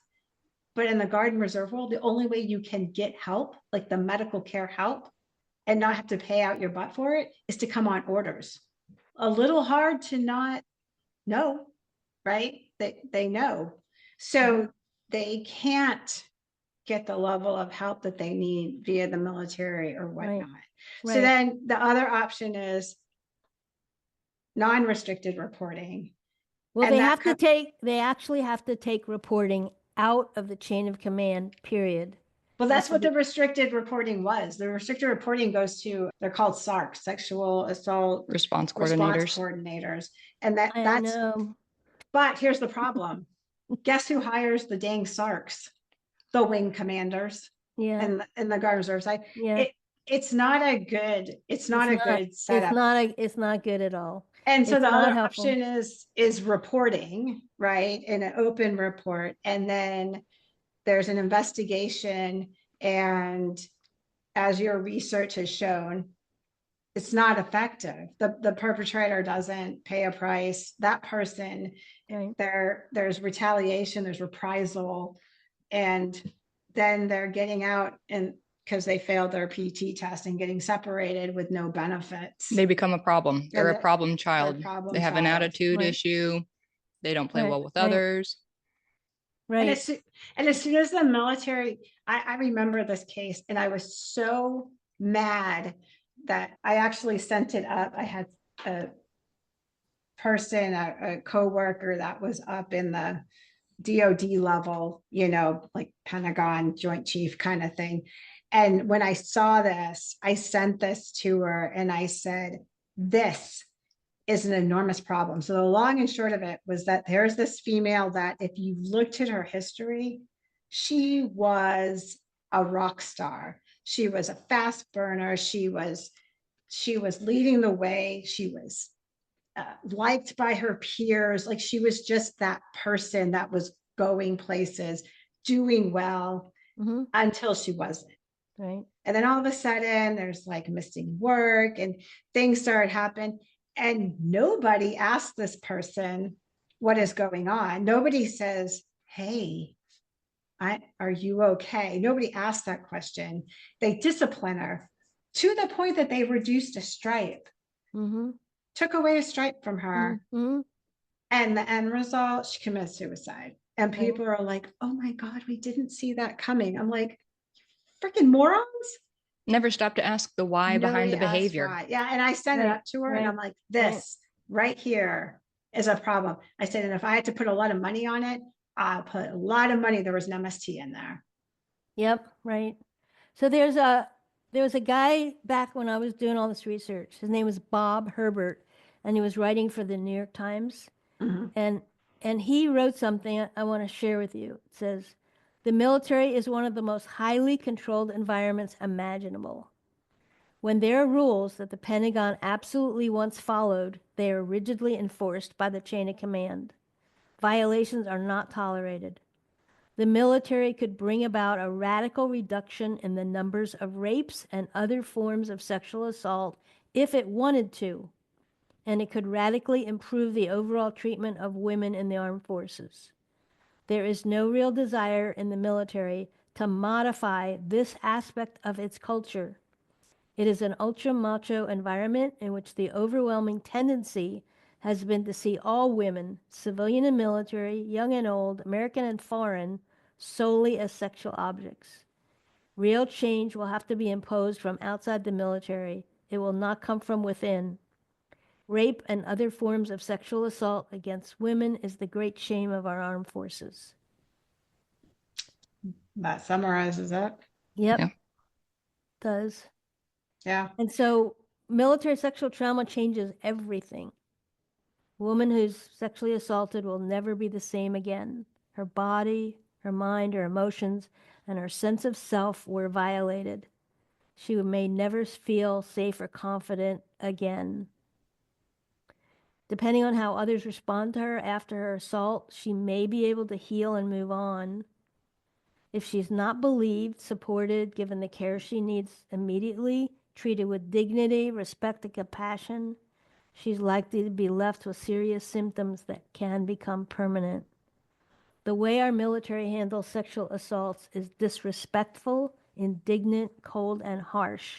But in the Guard and Reserve world, the only way you can get help, like the medical care help, and not have to pay out your butt for it, is to come on orders. A little hard to not know, right? They know. So they can't get the level of help that they need via the military or whatnot. Right. So then the other option is non-restricted reporting. Well, they actually have to take reporting out of the chain of command, period. Well, that's what the restricted reporting was. The restricted reporting goes to, they're called SARC, Sexual Assault Response Coordinators. And that's, but here's the problem. Guess who hires the dang SARCs? The wing commanders. Yeah. And the Guard Reserve side. Yeah. It's not a good setup. It's not good at all. And so the other option is reporting, right? In an open report. And then there's an investigation, and as your research has shown, it's not effective. The perpetrator doesn't pay a price. That person, there's retaliation, there's reprisal, and then they're getting out and because they failed their PT test and getting separated with no benefits. They become a problem. They're a problem child. They have an attitude issue. They don't play well with others. Right. And as soon as the military, I remember this case, and I was so mad that I actually sent it up. I had a person, a coworker that was up in the DOD level, like Pentagon Joint Chief kind of thing. And when I saw this, I sent this to her and I said, this is an enormous problem. So the long and short of it was that there's this female that if you looked at her history, she was a rock star. She was a fast burner. She was leading the way. She was liked by her peers. Like she was just that person that was going places, doing well until she wasn't. Right. And then all of a sudden there's like missing work and things started happening. And nobody asked this person what is going on. Nobody says, hey, are you okay? Nobody asked that question. They discipline her to the point that they reduced a stripe, took away a stripe from her. And the end result, she commits suicide. And people are like, oh my God, we didn't see that coming. I'm like, freaking morons. Never stop to ask the why behind the behavior. Why. Yeah. And I sent it up to her and I'm like, this right here is a problem. I said, and if I had to put a lot of money on it, I'll put a lot of money. There was an MST in there. Yep. Right. So there was a guy back when I was doing all this research. His name was Bob Herbert, and he was writing for the New York Times. And he wrote something I want to share with you. It says, the military is one of the most highly controlled environments imaginable. When there are rules that the Pentagon absolutely once followed, they are rigidly enforced by the chain of command. Violations are not tolerated. The military could bring about a radical reduction in the numbers of rapes and other forms of sexual assault if it wanted to, and it could radically improve the overall treatment of women in the armed forces. There is no real desire in the military to modify this aspect of its culture. It is an ultra-macho environment in which the overwhelming tendency has been to see all women, civilian and military, young and old, American and foreign, solely as sexual objects. Real change will have to be imposed from outside the military. It will not come from within. Rape and other forms of sexual assault against women is the great shame of our armed forces. That summarizes it. Yep. Yeah. Does. Yeah. And so military sexual trauma changes everything. A woman who's sexually assaulted will never be the same again. Her body, her mind, her emotions, and her sense of self were violated. She may never feel safe or confident again. Depending on how others respond to her after her assault, she may be able to heal and move on. If she's not believed, supported, given the care she needs immediately, treated with dignity, respect, and compassion, she's likely to be left with serious symptoms that can become permanent. The way our military handles sexual assaults is disrespectful, indignant, cold, and harsh.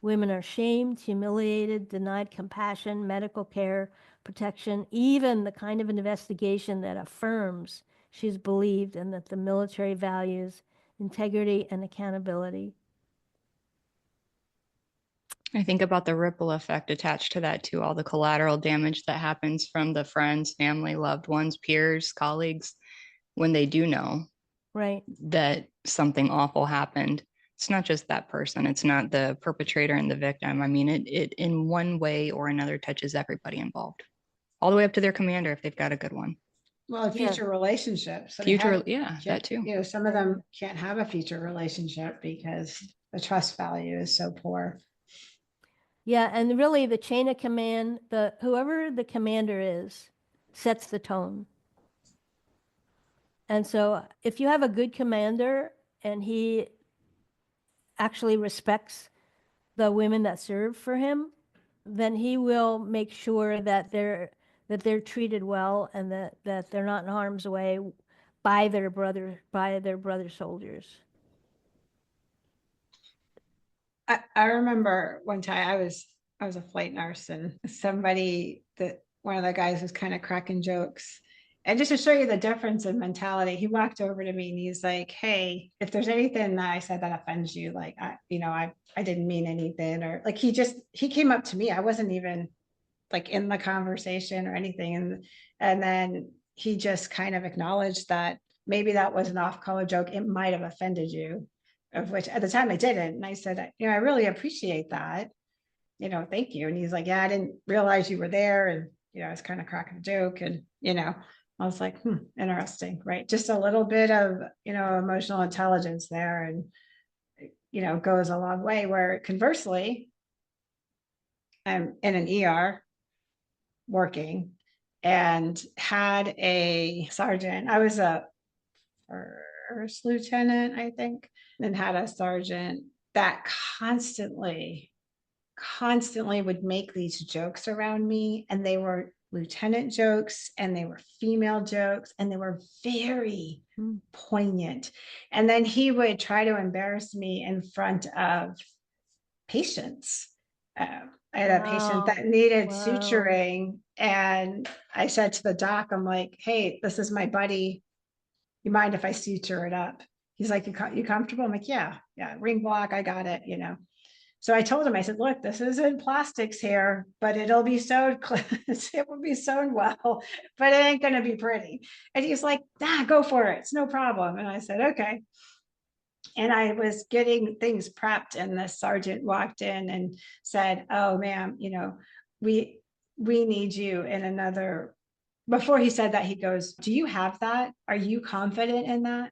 Women are shamed, humiliated, denied compassion, medical care, protection, even the kind of investigation that affirms she's believed and that the military values integrity and accountability. I think about the ripple effect attached to that too, all the collateral damage that happens from the friends, family, loved ones, peers, colleagues, when they do know that something awful happened. It's not just that person. It's not the perpetrator and the victim. I mean, it in one way or another touches everybody involved, all the way up to their commander if they've got a good one. Well, future relationships. That too. Some of them can't have a future relationship because the trust value is so poor. Yeah, and really the chain of command, whoever the commander is, sets the tone. And so if you have a good commander and he actually respects the women that serve for him, then he will make sure that they're treated well and that they're not in harm's way by their brother soldiers. I remember one time I was a flight nurse and one of the guys was kind of cracking jokes. And just to show you the difference in mentality, he walked over to me and he's like, hey, if there's anything that I said that offends you, like, I didn't mean anything, or like, he came up to me. I wasn't even like in the conversation or anything. And then he just kind of acknowledged that maybe that was an off-color joke. It might have offended you, of which at the time it didn't. And I said, I really appreciate that. Thank you. And he's like, yeah, I didn't realize you were there. And, I was kind of cracking a joke. And, I was like, interesting, right? Just a little bit of, emotional intelligence there. And, goes a long way. Where conversely, I'm in an ER working and had a sergeant. I was a first lieutenant, I think, and had a sergeant that constantly would make these jokes around me, and they were lieutenant jokes and they were female jokes and they were very poignant. And then he would try to embarrass me in front of patients. I had a patient that needed suturing, and I said to the doc, I'm like, hey, this is my buddy. You mind if I suture it up? He's like, you comfortable? I'm like, yeah, ring block, I got it, So I told him, I said, look, this isn't plastics here, but it'll be sewed, it will be sewn well, but it ain't going to be pretty. And he's like, go for it. It's no problem. And I said, okay. And I was getting things prepped, and the sergeant walked in and said, oh, ma'am, we need you in another. Before he said that, he goes, do you have that? Are you confident in that?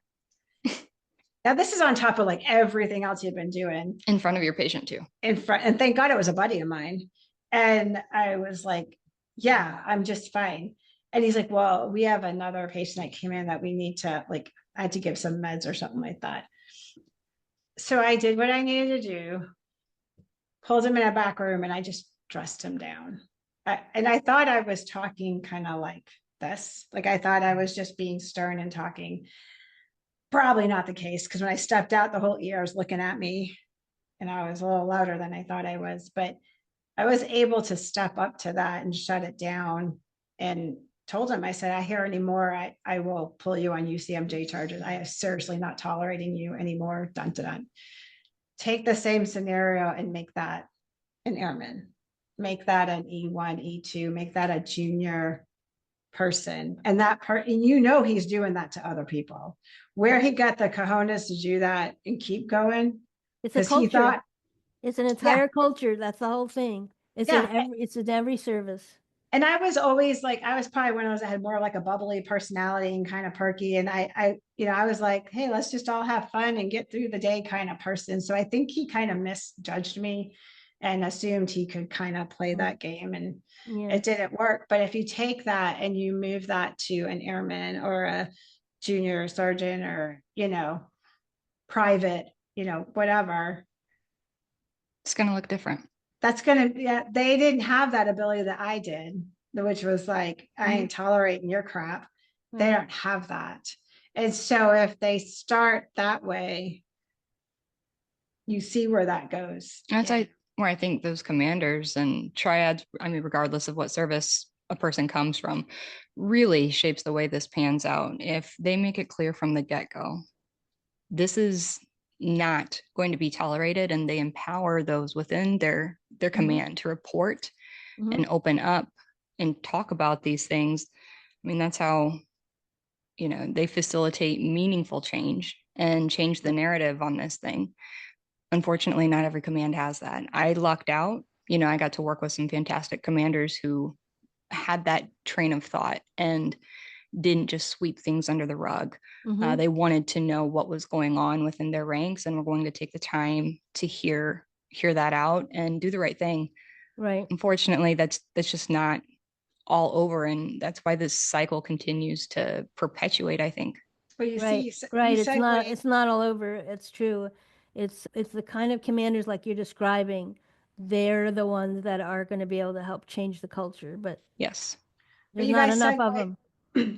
Now, this is on top of like everything else you've been doing. In front of your patient too. In front, and thank God it was a buddy of mine. And I was like, yeah, I'm just fine. And he's like, well, we have another patient that came in that we need to, like, I had to give some meds or something like that. So I did what I needed to do, pulled him in a back room, and I just dressed him down. And I thought I was talking kind of like this. Like, I thought I was just being stern and talking. Probably not the case, because when I stepped out, the whole ER was looking at me, and I was a little louder than I thought I was. But I was able to step up to that and shut it down, and told him, I said, I hear anymore, I will pull you on UCMJ charges. I am seriously not tolerating you anymore. Dun, dun, dun. Take the same scenario and make that an airman, make that an E1, E2, make that a junior person. And that part, and he's doing that to other people. Where he got the cojones to do that and keep going, it's a culture. He thought, it's an entire culture. That's the whole thing. It's in every service. And I was always like, I was probably one of those that had more like a bubbly personality and kind of perky. And I was like, hey, let's just all have fun and get through the day kind of person. So I think he kind of misjudged me and assumed he could kind of play that game, and it didn't work. But if you take that and you move that to an airman or a junior sergeant or, private, whatever, it's going to look different. That's going to, they didn't have that ability that I did, which was like, I ain't tolerating your crap. They don't have that. And so if they start that way, you see where that goes. That's where I think those commanders and triads, I mean, regardless of what service a person comes from, really shapes the way this pans out. If they make it clear from the get-go, this is not going to be tolerated, and they empower those within their command to report and open up and talk about these things. I mean, that's how, they facilitate meaningful change and change the narrative on this thing. Unfortunately, not every command has that. I lucked out. I got to work with some fantastic commanders who had that train of thought and didn't just sweep things under the rug. They wanted to know what was going on within their ranks, and were going to take the time to hear that out and do the right thing. Right. Unfortunately, that's just not all over, and that's why this cycle continues to perpetuate, I think. Well, you right. see, right. It's not all over. It's true. It's the kind of commanders like you're describing. They're the ones that are going to be able to help change the culture. But yes, there's not enough of them.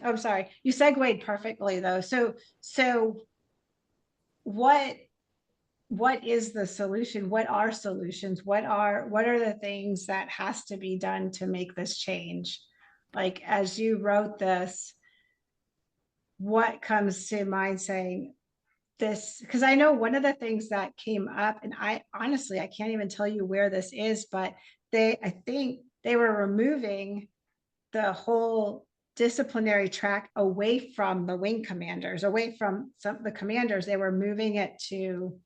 I'm sorry. You segued perfectly though. So what is the solution? What are solutions? What are the things that has to be done to make this change? Like, as you wrote this, what comes to mind saying this? Because I know one of the things that came up, and I honestly, I can't even tell you where this is, but I think they were removing the whole disciplinary track away from the wing commanders, away from some of the commanders. They were moving it to,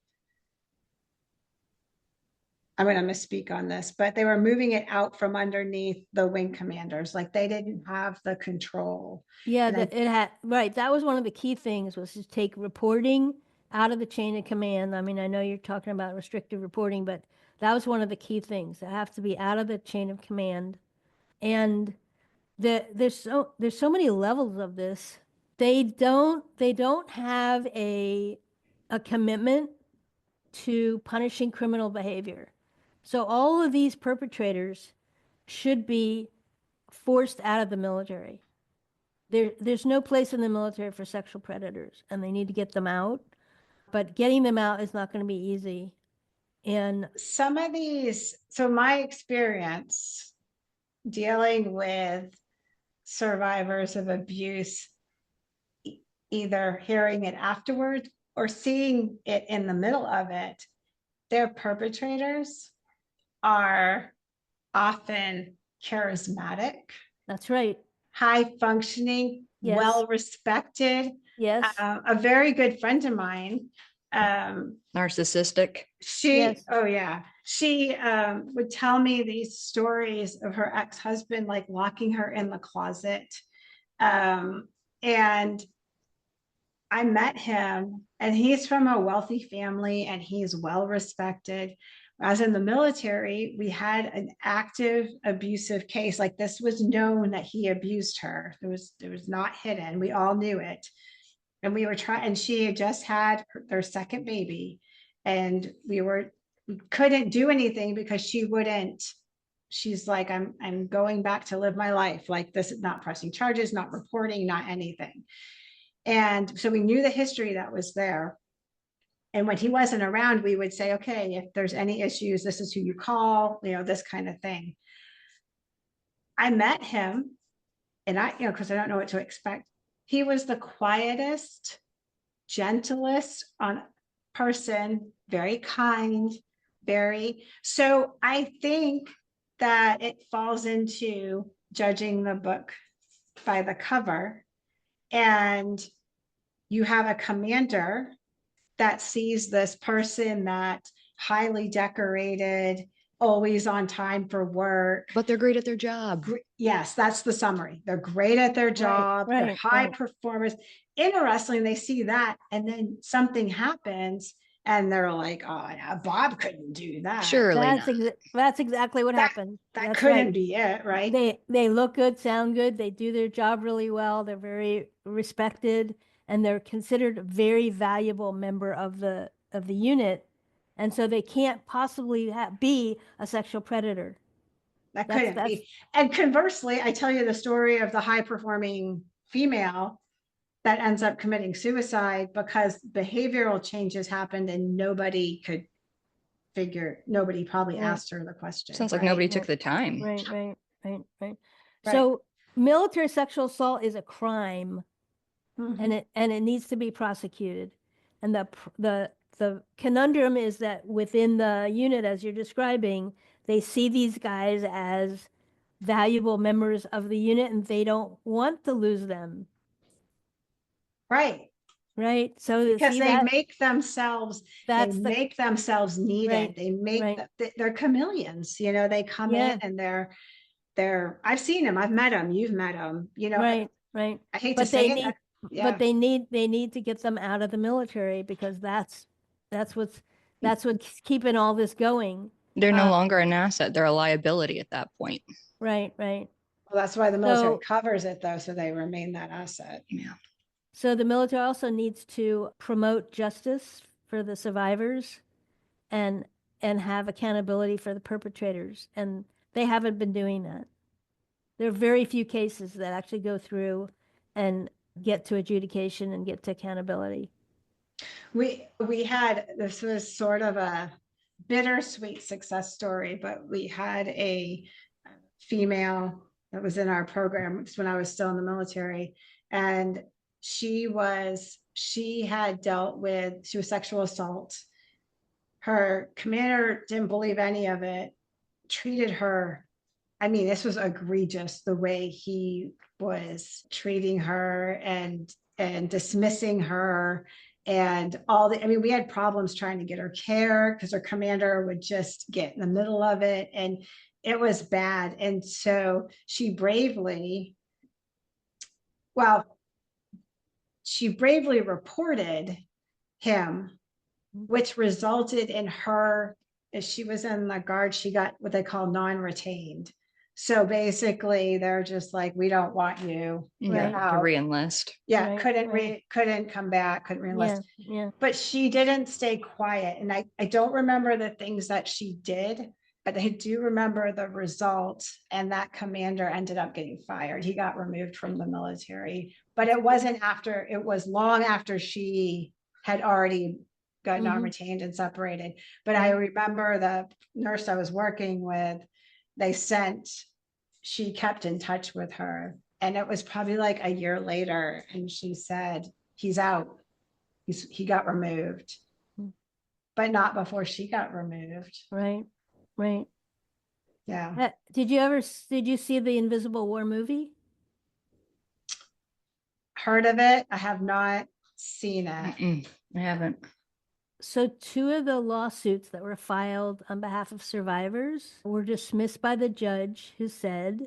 I'm going to misspeak on this, but they were moving it out from underneath the wing commanders. Like they didn't have the control. Yeah, And it had, right. That was one of the key things, was to take reporting out of the chain of command. I mean, I know you're talking about restricted reporting, but that was one of the key things. It has to be out of the chain of command. And there's so many levels of this. They don't have a commitment to punishing criminal behavior. So all of these perpetrators should be forced out of the military. There's no place in the military for sexual predators, and they need to get them out. But getting them out is not going to be easy. And some of these, so my experience dealing with survivors of abuse, either hearing it afterwards or seeing it in the middle of it, their perpetrators are often charismatic, that's right. high functioning, Yes. well respected. Yes. A very good friend of mine, Narcissistic. Yes. she would tell me these stories of her ex-husband, like locking her in the closet. And I met him, and he's from a wealthy family and he's well respected. As in the military, we had an active abusive case. Like this was known that he abused her. It was not hidden. We all knew it. And we were trying, and she had just had their second baby, and we couldn't do anything because she wouldn't. She's like, I'm going back to live my life. Like this is not pressing charges, not reporting, not anything. And so we knew the history that was there. And when he wasn't around, we would say, okay, if there's any issues, this is who you call, this kind of thing. I met him, and because I don't know what to expect. He was the quietest, gentlest person, very kind, so I think that it falls into judging the book by the cover. And you have a commander that sees this person that highly decorated, always on time for work. But they're great at their job. Yes, that's the summary. They're great at their job. Right, they're high performers. Interestingly, they see that, and then something happens, and they're like, "Oh, yeah, Bob couldn't do that." Surely That's not. that's exactly what happened. That That's couldn't right. be it, right? They look good, sound good, they do their job really well, they're very respected, and they're considered a very valuable member of the unit, and so they can't possibly be a sexual predator. That That's- couldn't be. And conversely, I tell you the story of the high performing female that ends up committing suicide because behavioral changes happened and nobody probably Right. asked her the question. Sounds like right? nobody took the time. Right. So military sexual assault is a crime, Mhm. and it needs to be prosecuted. And the conundrum is that within the unit, as you're describing, they see these guys as valuable members of the unit, and they don't want to lose them. Right. Right. So Because see they that make themselves make themselves needed. Right, They make right. they're chameleons, they come Yeah. in and they're I've seen them, I've met them, you've met them, right. I hate But to say they it. need, Yeah. but they need to get them out of the military, because that's what's keeping all this going. They're no longer an asset. They're a liability at that point. Right. Well, that's why the military So- covers it though, so they remain that asset. Yeah. So the military also needs to promote justice for the survivors, and have accountability for the perpetrators, and they haven't been doing that. There are very few cases that actually go through and get to adjudication and get to accountability. We had, this was sort of a bittersweet success story, but we had a female that was in our program when I was still in the military, and she was sexual assault. Her commander didn't believe any of it, treated her I mean, this was egregious, the way he was treating her and dismissing her and all the, I mean, we had problems trying to get her care because her commander would just get in the middle of it, and it was bad. And so well, she bravely reported him, which resulted in her, as she was in the guard, she got what they call non-retained. So basically they're just like, we don't want you. Right. To re-enlist. Yeah, Right, couldn't come back, couldn't re-enlist. Yeah. But she didn't stay quiet. And I don't remember the things that she did, but I do remember the result. And that commander ended up getting fired. He got removed from the military. But it wasn't after, it was long after she had already got non-retained and separated. But I remember the nurse I was working with, she kept in touch with her. And it was probably like a year later. And she said, he's out. He got removed, but not before she got removed. Right. Yeah. Did you see the Invisible War movie? Heard of it. I have not seen it. I haven't. So 2 of the lawsuits that were filed on behalf of survivors were dismissed by the judge, who said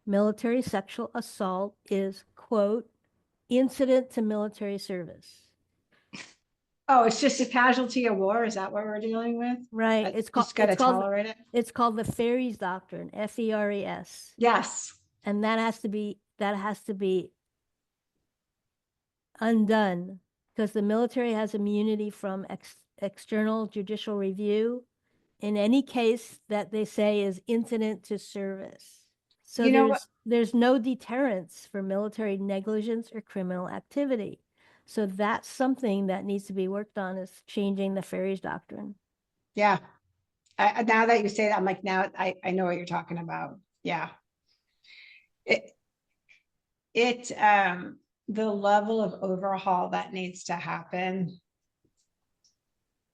military sexual assault is, quote, incident to military service. Oh, it's just a casualty of war. Is that what we're dealing with? Right. It's gotta tolerate it. It's called the Ferries Doctrine, FERES. Yes. And that has to be undone, because the military has immunity from external judicial review in any case that they say is incident to service. So there's no deterrence for military negligence or criminal activity. So that's something that needs to be worked on, is changing the Ferries Doctrine. Yeah. Now that you say that, I'm like, now I know what you're talking about. Yeah. The level of overhaul that needs to happen,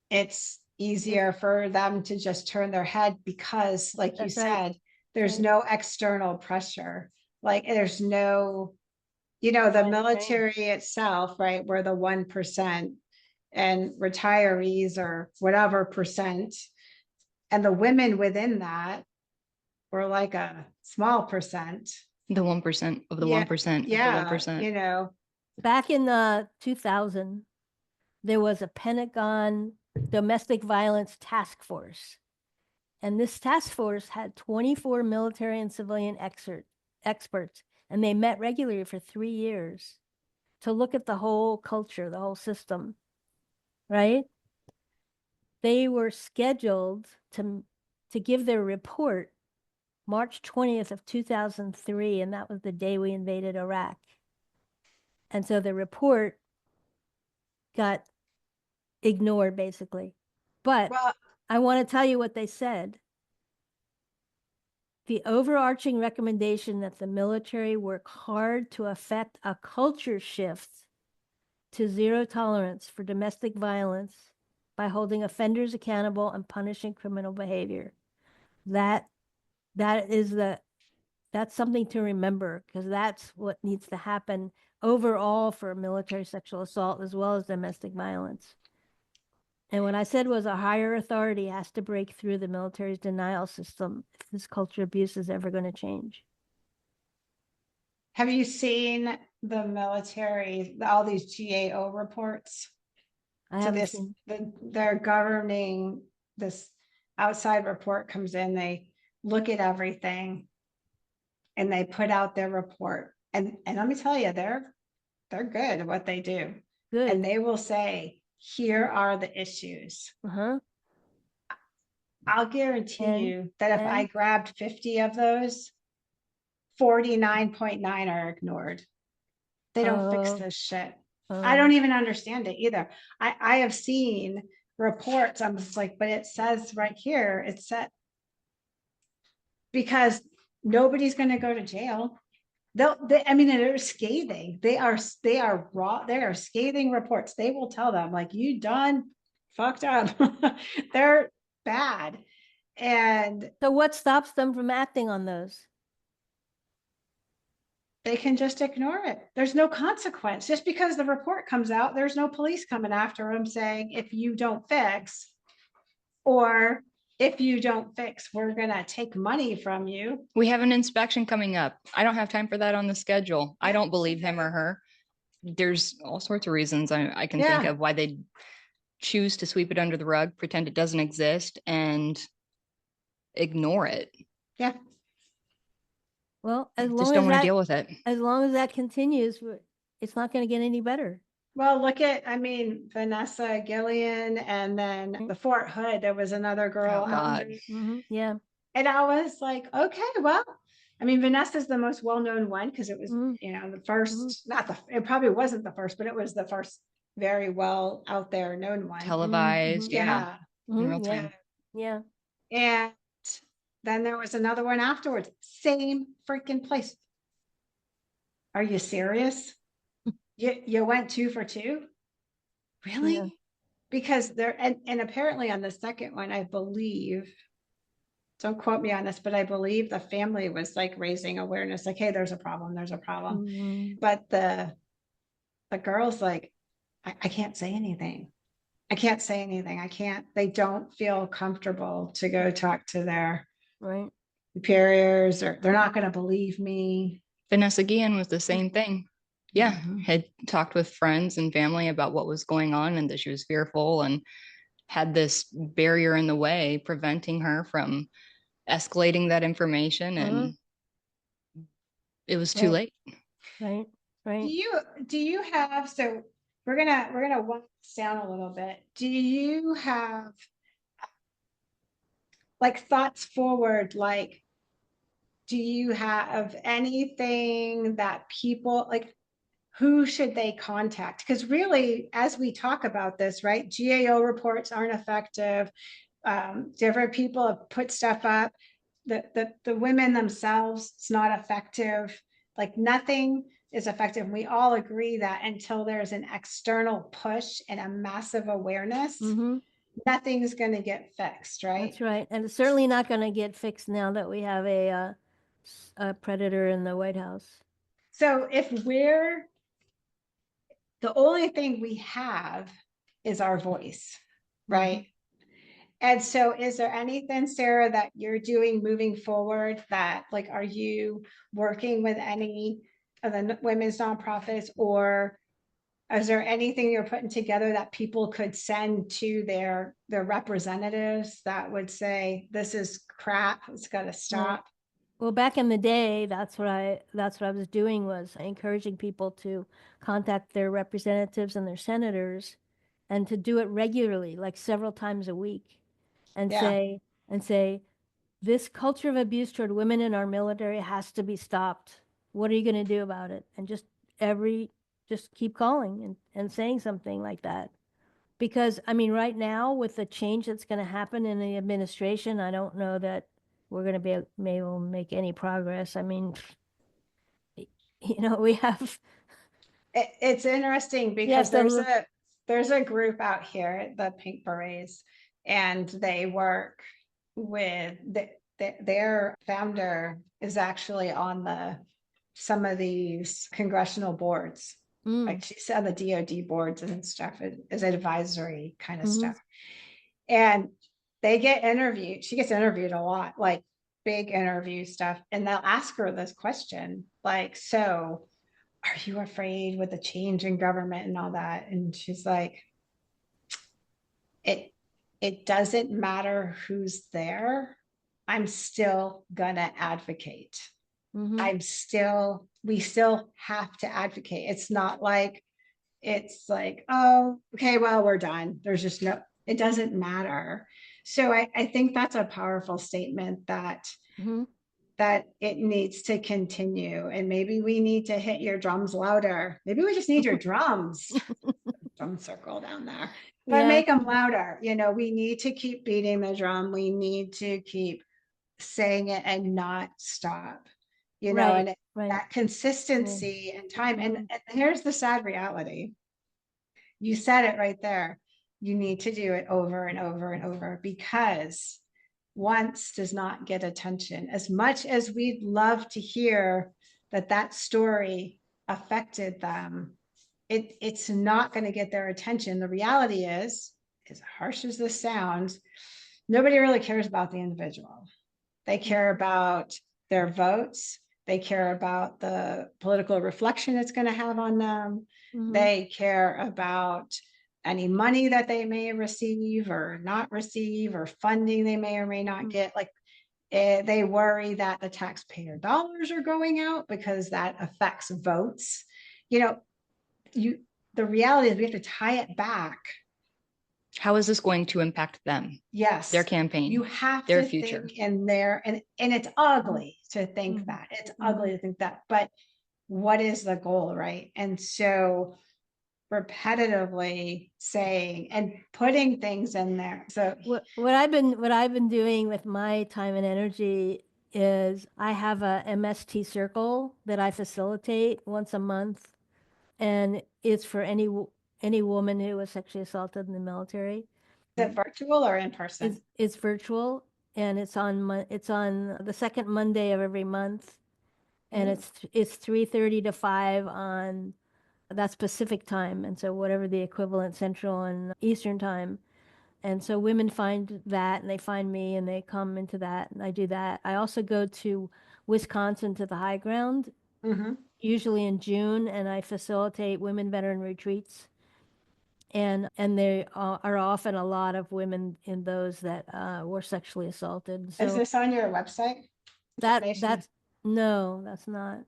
it's easier for them to just turn their head because, like you said, there's no external pressure. Like there's no, the military itself, right? We're the 1%, and retirees are whatever percent. And the women within that were like a small percent. The 1% of the 1%. Yeah. Of the 1%. Back in 2000, there was a Pentagon domestic violence task force. And this task force had 24 military and civilian experts, and they met regularly for 3 years to look at the whole culture, the whole system, right? They were scheduled to give their report March 20th of 2003, and that was the day we invaded Iraq. And so the report got ignored, basically. But I want to tell you what they said. The overarching recommendation that the military work hard to effect a culture shift to zero tolerance for domestic violence by holding offenders accountable and punishing criminal behavior. That's something to remember, because that's what needs to happen overall for military sexual assault as well as domestic violence. And what I said was a higher authority has to break through the military's denial system if this culture abuse is ever going to change. Have you seen the military, all these GAO reports? They're governing this outside report comes in, they look at everything and they put out their report. And let me tell you, they're good at what they do. Good. And they will say, here are the issues. I'll guarantee you that if I grabbed 50 of those, 49.9 are ignored. They don't fix this shit. I don't even understand it either. I have seen reports. I'm just like, but it says right here, it's set because nobody's going to go to jail. They're scathing. They are raw. They are scathing reports. They will tell them like, you done fucked up. They're bad. And So what stops them from acting on those? they can just ignore it. There's no consequence. Just because the report comes out, there's no police coming after them saying, if you don't fix, or if you don't fix, we're going to take money from you. We have an inspection coming up. I don't have time for that on the schedule. I don't believe him or her. There's all sorts of reasons I can think of why they choose to sweep it under the rug, pretend it doesn't exist, and ignore it. Yeah. Well, Just don't want to deal with it. As long as that continues, it's not going to get any better. Well, look at, I mean, Vanessa Gillian, and then the Fort Hood, there was another girl. Oh, God. Yeah. And I was like, okay, well, I mean, Vanessa's the most well-known one because it was, you know, the first, it probably wasn't the first, but it was the first very well out there known one. Televised. Yeah. In real time. Yeah. And then there was another one afterwards, same freaking place. Are you serious? You went 2 for 2? Really? Yeah. Because there, and apparently on the second one, I believe, don't quote me on this, but I believe the family was like raising awareness, like, hey, there's a problem. But the girl's like, I can't say anything. I can't say anything. They don't feel comfortable to go talk to their superiors, or they're not going to believe me. Vanessa Guillen was the same thing. Yeah. Had talked with friends and family about what was going on and that she was fearful and had this barrier in the way preventing her from escalating that information, and it was too late. Right. Do you have, so we're gonna walk this down a little bit. Do you have like thoughts forward? Like, do you have anything that people like, who should they contact? Because really, as we talk about this, right, GAO reports aren't effective. Different people have put stuff up. The women themselves, it's not effective. Like nothing is effective. We all agree that until there's an external push and a massive awareness, nothing's going to get fixed, right? That's right. And it's certainly not going to get fixed now that we have a predator in the White House. So if we're, the only thing we have is our voice, right? And so is there anything, Sarah, that you're doing moving forward that, like, are you working with any of the women's nonprofits, or is there anything you're putting together that people could send to their representatives that would say, this is crap, it's got to stop? Well, back in the day, that's what I was doing, was encouraging people to contact their representatives and their senators, and to do it regularly, like several times a week, and say, this culture of abuse toward women in our military has to be stopped. What are you going to do about it? And just keep calling and saying something like that. Because, I mean, right now, with the change that's going to happen in the administration, I don't know that we're going to be able to make any progress. I mean, we have. It's interesting because there's a group out here, the Pink Berets, and they work with their founder is actually on some of these congressional boards. Like she's on the DoD boards and stuff, as advisory kind of stuff. And they get interviewed. She gets interviewed a lot, like big interview stuff. And they'll ask her this question, like, so are you afraid with the change in government and all that? And she's like, it doesn't matter who's there. I'm still gonna advocate. We still have to advocate. It's not like, oh, okay, well, we're done. There's just it doesn't matter. So I think that's a powerful statement that it needs to continue. And maybe we need to hit your drums louder. Maybe we just need your drums. Drum circle down there. But make them louder. We need to keep beating the drum. We need to keep saying it and not stop. And that consistency and time. And here's the sad reality. You said it right there. You need to do it over and over and over, because once does not get attention. As much as we'd love to hear that story affected them, it's not going to get their attention. The reality is, as harsh as this sounds, nobody really cares about the individual. They care about their votes. They care about the political reflection it's going to have on them. Mm-hmm. They care about any money that they may receive or not receive, or funding they may or may not get. Like, they worry that the taxpayer dollars are going out because that affects votes. The reality is we have to tie it back. How is this going to impact them? Yes. Their campaign. You have their to future. think in there, and it's ugly to think that. It's ugly to think that. But what is the goal, right? And so repetitively saying and putting things in there. So what I've been doing with my time and energy is I have a MST circle that I facilitate once a month, and it's for any woman who was sexually assaulted in the military. Is it virtual or in person? It's virtual, and it's on the second Monday of every month, and it's 3:30 to 5 on that's Pacific time, and so whatever the equivalent Central and Eastern time. And so women find that, and they find me, and they come into that, and I do that. I also go to Wisconsin to the high ground, usually in June, and I facilitate women veteran retreats. And there are often a lot of women in those that were sexually assaulted. So is this on your website? No, that's not.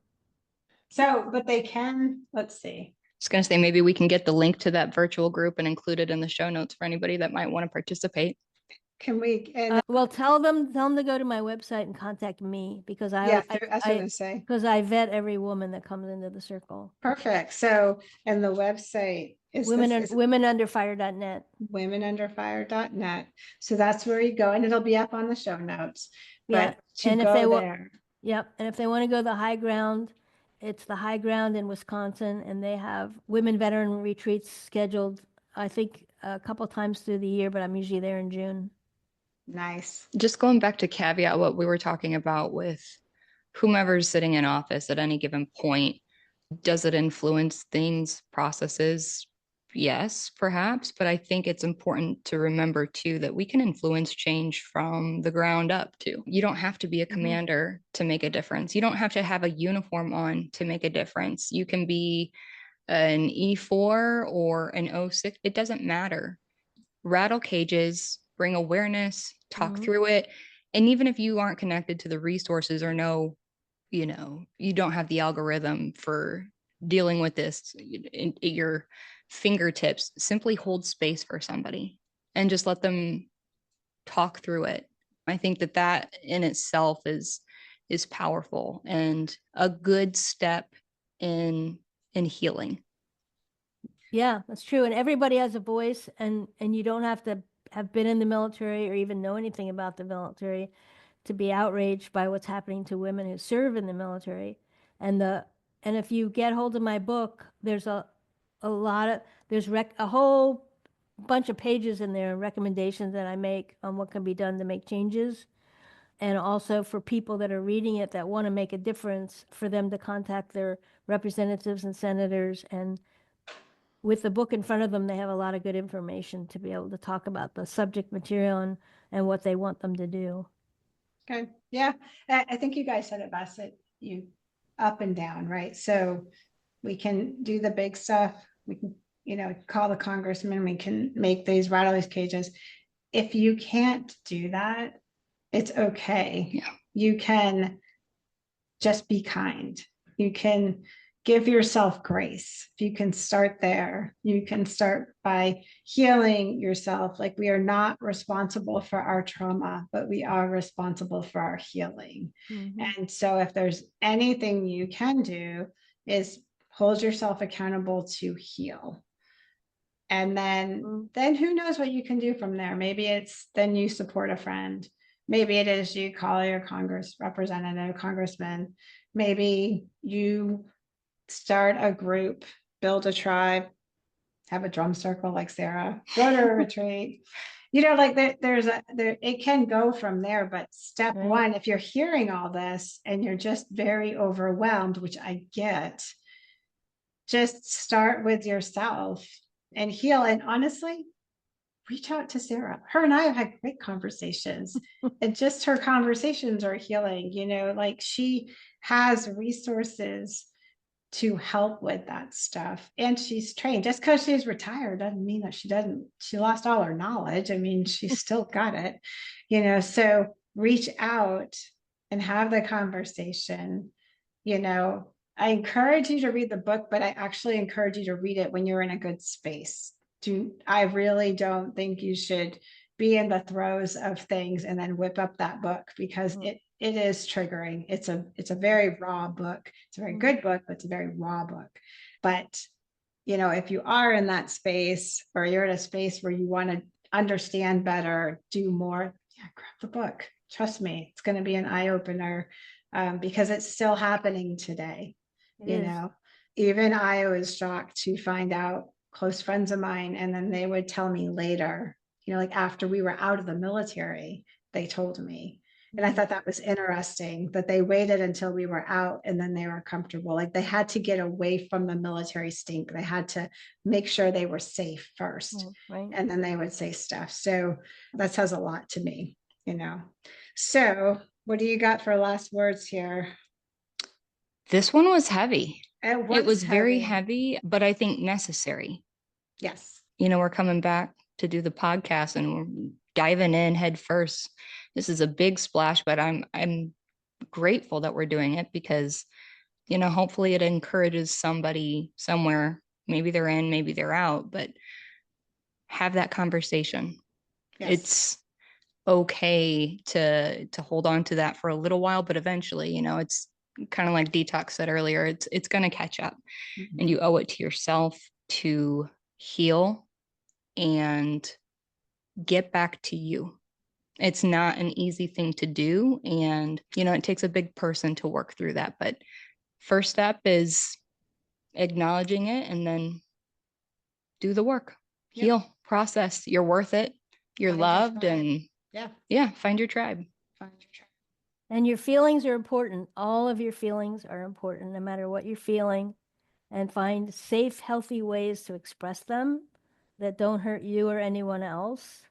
So, but they can, let's see. I was going to say, maybe we can get the link to that virtual group and include it in the show notes for anybody that might want to participate. Can we? Well, tell them to go to my website and contact me, because I vet every woman that comes into the circle. Perfect. So, and the website is womenunderfire.net. Womenunderfire.net. So that's where you go, and it'll be up on the show notes. Yeah. And if they there. Yep. And if they want to go to the high ground, it's the high ground in Wisconsin, and they have women veteran retreats scheduled, I think, a couple times through the year, but I'm usually there in June. Nice. Just going back to caveat what we were talking about with whomever's sitting in office at any given point, does it influence things, processes? Yes, perhaps, but I think it's important to remember too that we can influence change from the ground up too. You don't have to be a commander to make a difference. You don't have to have a uniform on to make a difference. You can be an E4 or an O6. It doesn't matter. Rattle cages, bring awareness, talk through it. And even if you aren't connected to the resources or know, you don't have the algorithm for dealing with this at your fingertips, simply hold space for somebody and just let them talk through it. I think that in itself is powerful and a good step in healing. Yeah, that's true. And everybody has a voice, and you don't have to have been in the military or even know anything about the military to be outraged by what's happening to women who serve in the military. And if you get hold of my book, there's a whole bunch of pages in there, recommendations that I make on what can be done to make changes. And also for people that are reading it that want to make a difference, for them to contact their representatives and senators. And with the book in front of them, they have a lot of good information to be able to talk about the subject material and what they want them to do. Okay. Yeah. I think you guys said it best, that you up and down, right? So we can do the big stuff. We can, call the congressman. We can make rattle these cages. If you can't do that, it's okay. Yeah. You can just be kind. You can give yourself grace. If you can start there, you can start by healing yourself. Like, we are not responsible for our trauma, but we are responsible for our healing. And so if there's anything you can do, is hold yourself accountable to heal. And then who knows what you can do from there? Maybe it's then you support a friend. Maybe it is you call your Congress representative, congressman. Maybe you start a group, build a tribe, have a drum circle like Sarah, go to a retreat. like it can go from there, but step Right. one, if you're hearing all this and you're just very overwhelmed, which I get, just start with yourself and heal. And honestly, reach out to Sarah. Her and I have had great conversations, and just her conversations are healing. Like she has resources to help with that stuff. And she's trained. Just because she's retired doesn't mean that she lost all her knowledge. I mean, she's still got it, so reach out and have the conversation. I encourage you to read the book, but I actually encourage you to read it when you're in a good space. I really don't think you should be in the throes of things and then whip up that book, because it is triggering. It's a very raw book. It's a very good book, but it's a very raw book. But if you are in that space, or you're in a space where you want to understand better, do more, grab the book. Trust me, it's going to be an eye opener, because it's still happening today. Even I was shocked to find out, close friends of mine, and then they would tell me later, like after we were out of the military, they told me. And I thought that was interesting that they waited until we were out and then they were comfortable. Like they had to get away from the military stink. They had to make sure they were safe first. Right. And then they would say stuff. So that says a lot to me, So what do you got for last words here? This one was heavy. It was very heavy, but I think necessary. Yes. We're coming back to do the podcast and we're diving in head first. This is a big splash, but I'm grateful that we're doing it, because, hopefully it encourages somebody somewhere. Maybe they're in, maybe they're out, but have that conversation. Yes. It's okay to hold on to that for a little while, but eventually, it's kind of like Detox said earlier, it's going to catch up. And you owe it to yourself to heal and get back to you. It's not an easy thing to do. And, it takes a big person to work through that. But first step is acknowledging it and then do the work. Yep. Heal, process. You're worth it. You're loved. And find your tribe. And your feelings are important. All of your feelings are important, no matter what you're feeling. And find safe, healthy ways to express them that don't hurt you or anyone else.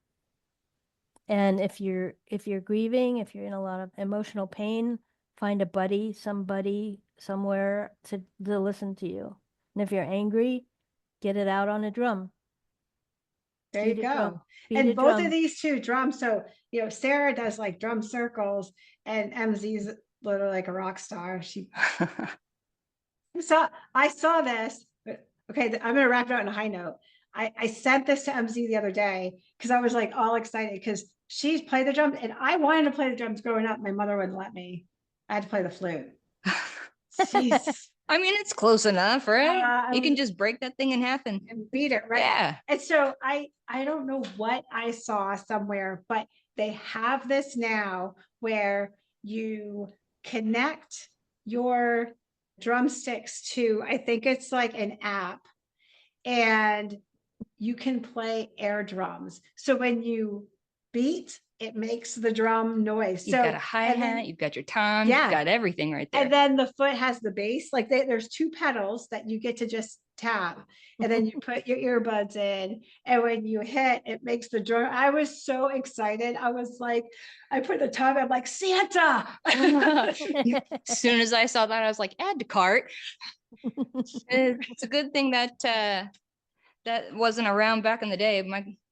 And if you're grieving, if you're in a lot of emotional pain, find a buddy, somebody, somewhere to listen to you. And if you're angry, get it out on a drum. There you go. And both of these two drums. So, Sarah does like drum circles, and MZ's literally like a rock star. I saw this. Okay, I'm going to wrap it out on a high note. I sent this to MZ the other day because I was like all excited because she's played the drums and I wanted to play the drums growing up. My mother wouldn't let me. I had to play the flute. I mean, it's close enough, right? You can just break that thing in half and beat it, right? Yeah. And so I don't know what I saw somewhere, but they have this now where you connect your drumsticks to, I think it's like an app, and you can play air drums. So when you beat, it makes the drum noise. You've got a hi-hat, you've got your tom, you've got everything right there. And then the foot has the bass. Like there's two pedals that you get to just tap. And then you put your earbuds in. And when you hit, it makes the drum. I was so excited. I was like, I put the tom, I'm like, Santa. As soon as I saw that, I was like, add to cart. It's a good thing that that wasn't around back in the day.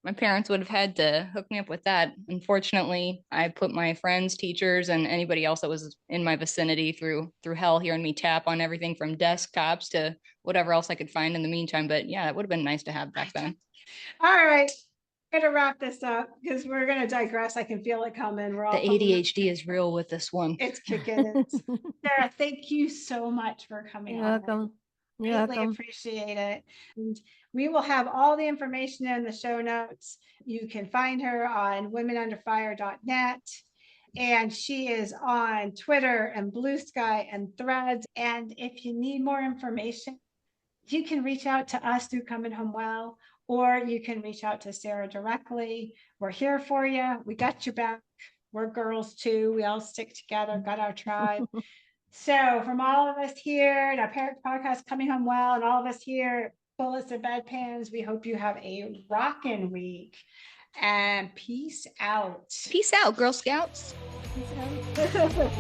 My parents would have had to hook me up with that. Unfortunately, I put my friends, teachers, and anybody else that was in my vicinity through hell hearing me tap on everything from desktops to whatever else I could find in the meantime. But yeah, it would have been nice to have back then. All right. I'm going to wrap this up because we're going to digress. I can feel it coming. We're all the ADHD is real with this one. It's kicking. Sarah, thank you so much for coming. You're welcome. Really appreciate it. And we will have all the information in the show notes. You can find her on womenunderfire.net. And she is on Twitter and Blue Sky and Threads. And if you need more information, you can reach out to us through Coming Home Well, or you can reach out to Sarah directly. We're here for you. We got your back. We're girls too. We all stick together, got our tribe. So from all of us here at our parent podcast, Coming Home Well, and all of us here, Bullets and Bedpans, we hope you have a rockin' week. And peace out. Peace out, Girl Scouts. Peace out.